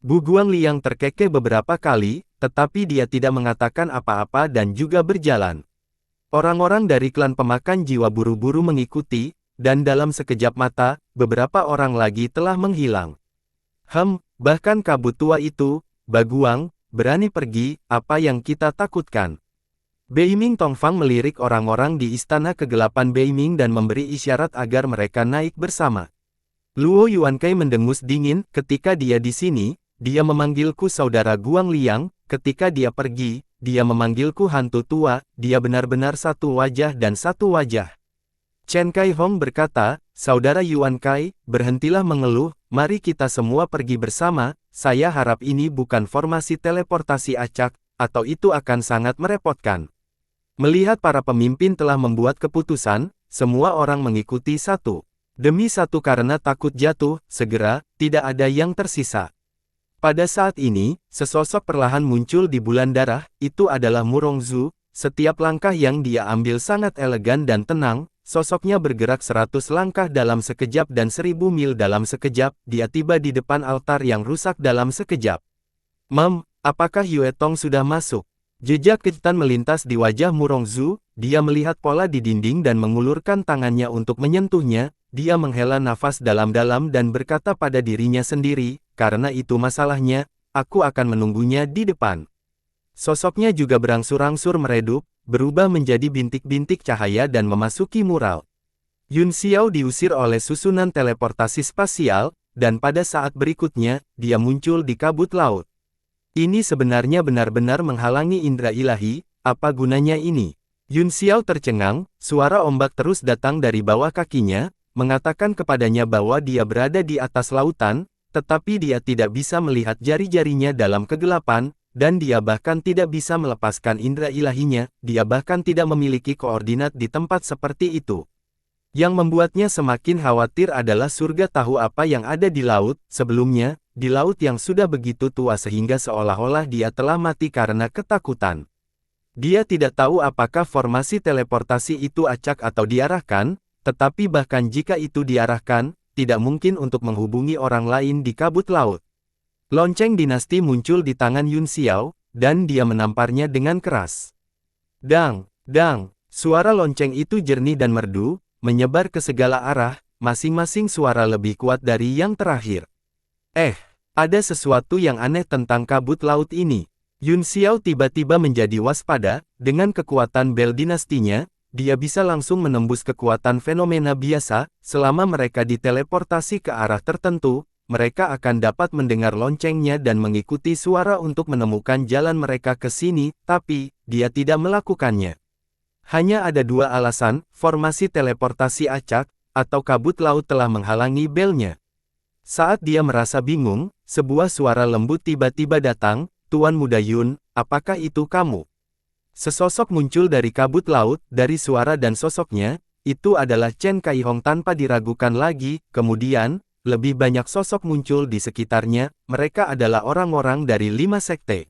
Bu Guangliang terkekeh beberapa kali, tetapi dia tidak mengatakan apa-apa dan juga berjalan. Orang-orang dari klan pemakan jiwa buru-buru mengikuti, dan dalam sekejap mata, beberapa orang lagi telah menghilang. Bahkan kabut tua itu, Baguang, berani pergi, apa yang kita takutkan? Beiming Tongfang melirik orang-orang di Istana Kegelapan Beiming dan memberi isyarat agar mereka naik bersama. Luo Yuankai mendengus dingin, ketika dia di sini, dia memanggilku saudara Guang Liang, ketika dia pergi, dia memanggilku hantu tua, dia benar-benar satu wajah dan satu wajah. Chen Kai Hong berkata, saudara Yuan Kai, berhentilah mengeluh, mari kita semua pergi bersama, saya harap ini bukan formasi teleportasi acak, atau itu akan sangat merepotkan. Melihat para pemimpin telah membuat keputusan, semua orang mengikuti satu demi satu karena takut jatuh, segera, tidak ada yang tersisa. Pada saat ini, sesosok perlahan muncul di bulan darah, itu adalah Murongzu, setiap langkah yang dia ambil sangat elegan dan tenang, sosoknya bergerak 100 langkah dalam sekejap dan 1000 mil dalam sekejap, dia tiba di depan altar yang rusak dalam sekejap. Apakah Yue Tong sudah masuk? Jejak kejutan melintas di wajah Murongzu, dia melihat pola di dinding dan mengulurkan tangannya untuk menyentuhnya, dia menghela nafas dalam-dalam dan berkata pada dirinya sendiri, karena itu masalahnya, aku akan menunggunya di depan. Sosoknya juga berangsur-angsur meredup, berubah menjadi bintik-bintik cahaya dan memasuki mural. Yun Xiao diusir oleh susunan teleportasi spasial, dan pada saat berikutnya, dia muncul di kabut laut. Ini sebenarnya benar-benar menghalangi indera ilahi, apa gunanya ini? Yun Xiao tercengang, suara ombak terus datang dari bawah kakinya, mengatakan kepadanya bahwa dia berada di atas lautan, tetapi dia tidak bisa melihat jari-jarinya dalam kegelapan, dan dia bahkan tidak bisa melepaskan indera ilahinya, dia bahkan tidak memiliki koordinat di tempat seperti itu. Yang membuatnya semakin khawatir adalah surga tahu apa yang ada di laut, sebelumnya, di laut yang sudah begitu tua sehingga seolah-olah dia telah mati karena ketakutan. Dia tidak tahu apakah formasi teleportasi itu acak atau diarahkan, tetapi bahkan jika itu diarahkan, tidak mungkin untuk menghubungi orang lain di kabut laut. Lonceng dinasti muncul di tangan Yun Xiao, dan dia menamparnya dengan keras. Dang, dang, suara lonceng itu jernih dan merdu, menyebar ke segala arah, masing-masing suara lebih kuat dari yang terakhir. Ada sesuatu yang aneh tentang kabut laut ini. Yun Xiao tiba-tiba menjadi waspada, dengan kekuatan bel dinastinya, dia bisa langsung menembus kekuatan fenomena biasa, selama mereka diteleportasi ke arah tertentu, mereka akan dapat mendengar loncengnya dan mengikuti suara untuk menemukan jalan mereka ke sini, tapi, dia tidak melakukannya. Hanya ada dua alasan, formasi teleportasi acak, atau kabut laut telah menghalangi belnya. Saat dia merasa bingung, sebuah suara lembut tiba-tiba datang, Tuan Muda Yun, apakah itu kamu? Sesosok muncul dari kabut laut, dari suara dan sosoknya, itu adalah Chen Kai Hong tanpa diragukan lagi, kemudian, lebih banyak sosok muncul di sekitarnya, mereka adalah orang-orang dari 5 sekte.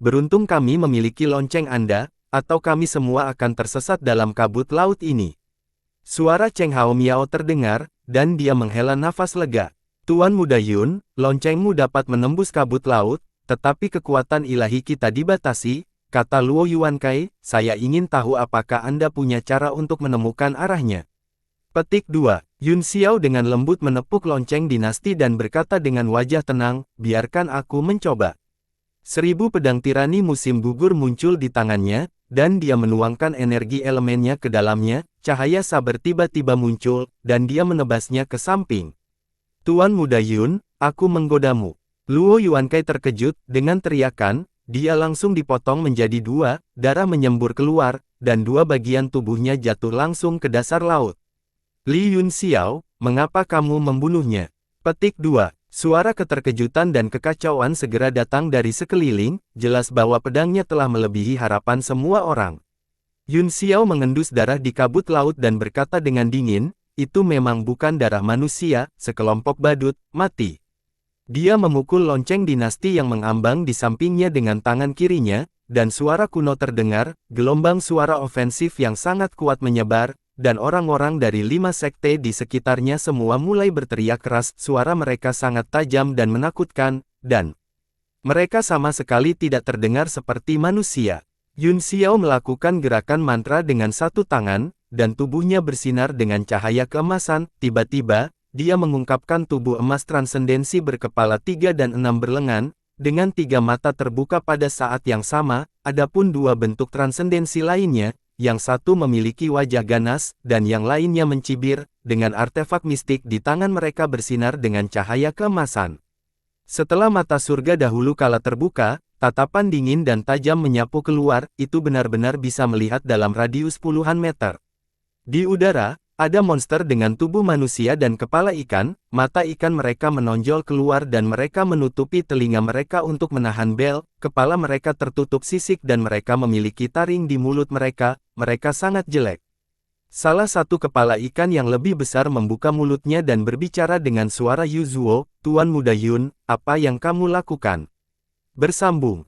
Beruntung kami memiliki lonceng Anda, atau kami semua akan tersesat dalam kabut laut ini. Suara Cheng Hao Miao terdengar, dan dia menghela nafas lega. Tuan Muda Yun, loncengmu dapat menembus kabut laut, tetapi kekuatan ilahi kita dibatasi, kata Luo Yuankai, saya ingin tahu apakah Anda punya cara untuk menemukan arahnya. Petik 2. Yun Xiao dengan lembut menepuk lonceng dinasti dan berkata dengan wajah tenang, biarkan aku mencoba. 1000 pedang tirani musim gugur muncul di tangannya, dan dia menuangkan energi elemennya ke dalamnya, cahaya saber tiba-tiba muncul, dan dia menebasnya ke samping. Tuan Muda Yun, aku menggodamu. Luo Yuankai terkejut, dengan teriakan, dia langsung dipotong menjadi 2, darah menyembur keluar, dan 2 bagian tubuhnya jatuh langsung ke dasar laut. Li Yun Xiao, mengapa kamu membunuhnya? Petik 2. Suara keterkejutan dan kekacauan segera datang dari sekeliling, jelas bahwa pedangnya telah melebihi harapan semua orang. Yun Xiao mengendus darah di kabut laut dan berkata dengan dingin, itu memang bukan darah manusia, sekelompok badut, mati. Dia memukul lonceng dinasti yang mengambang di sampingnya dengan tangan kirinya, dan suara kuno terdengar, gelombang suara ofensif yang sangat kuat menyebar, dan orang-orang dari 5 sekte di sekitarnya semua mulai berteriak keras, suara mereka sangat tajam dan menakutkan, dan mereka sama sekali tidak terdengar seperti manusia. Yun Xiao melakukan gerakan mantra dengan satu tangan, dan tubuhnya bersinar dengan cahaya keemasan, tiba-tiba, dia mengungkapkan tubuh emas transendensi berkepala 3 dan 6 berlengan, dengan 3 mata terbuka pada saat yang sama. Adapun 2 bentuk transendensi lainnya, yang satu memiliki wajah ganas, dan yang lainnya mencibir, dengan artefak mistik di tangan mereka bersinar dengan cahaya keemasan. Setelah mata surga dahulu kala terbuka, tatapan dingin dan tajam menyapu keluar, itu benar-benar bisa melihat dalam radius puluhan meter. Di udara, ada monster dengan tubuh manusia dan kepala ikan. Mata ikan mereka menonjol keluar dan mereka menutupi telinga mereka untuk menahan bel. Kepala mereka tertutup sisik dan mereka memiliki taring di mulut mereka. Mereka sangat jelek. Salah satu kepala ikan yang lebih besar membuka mulutnya dan berbicara dengan suara Yuzuo, "Tuan Muda Yun, apa yang kamu lakukan?" Bersambung.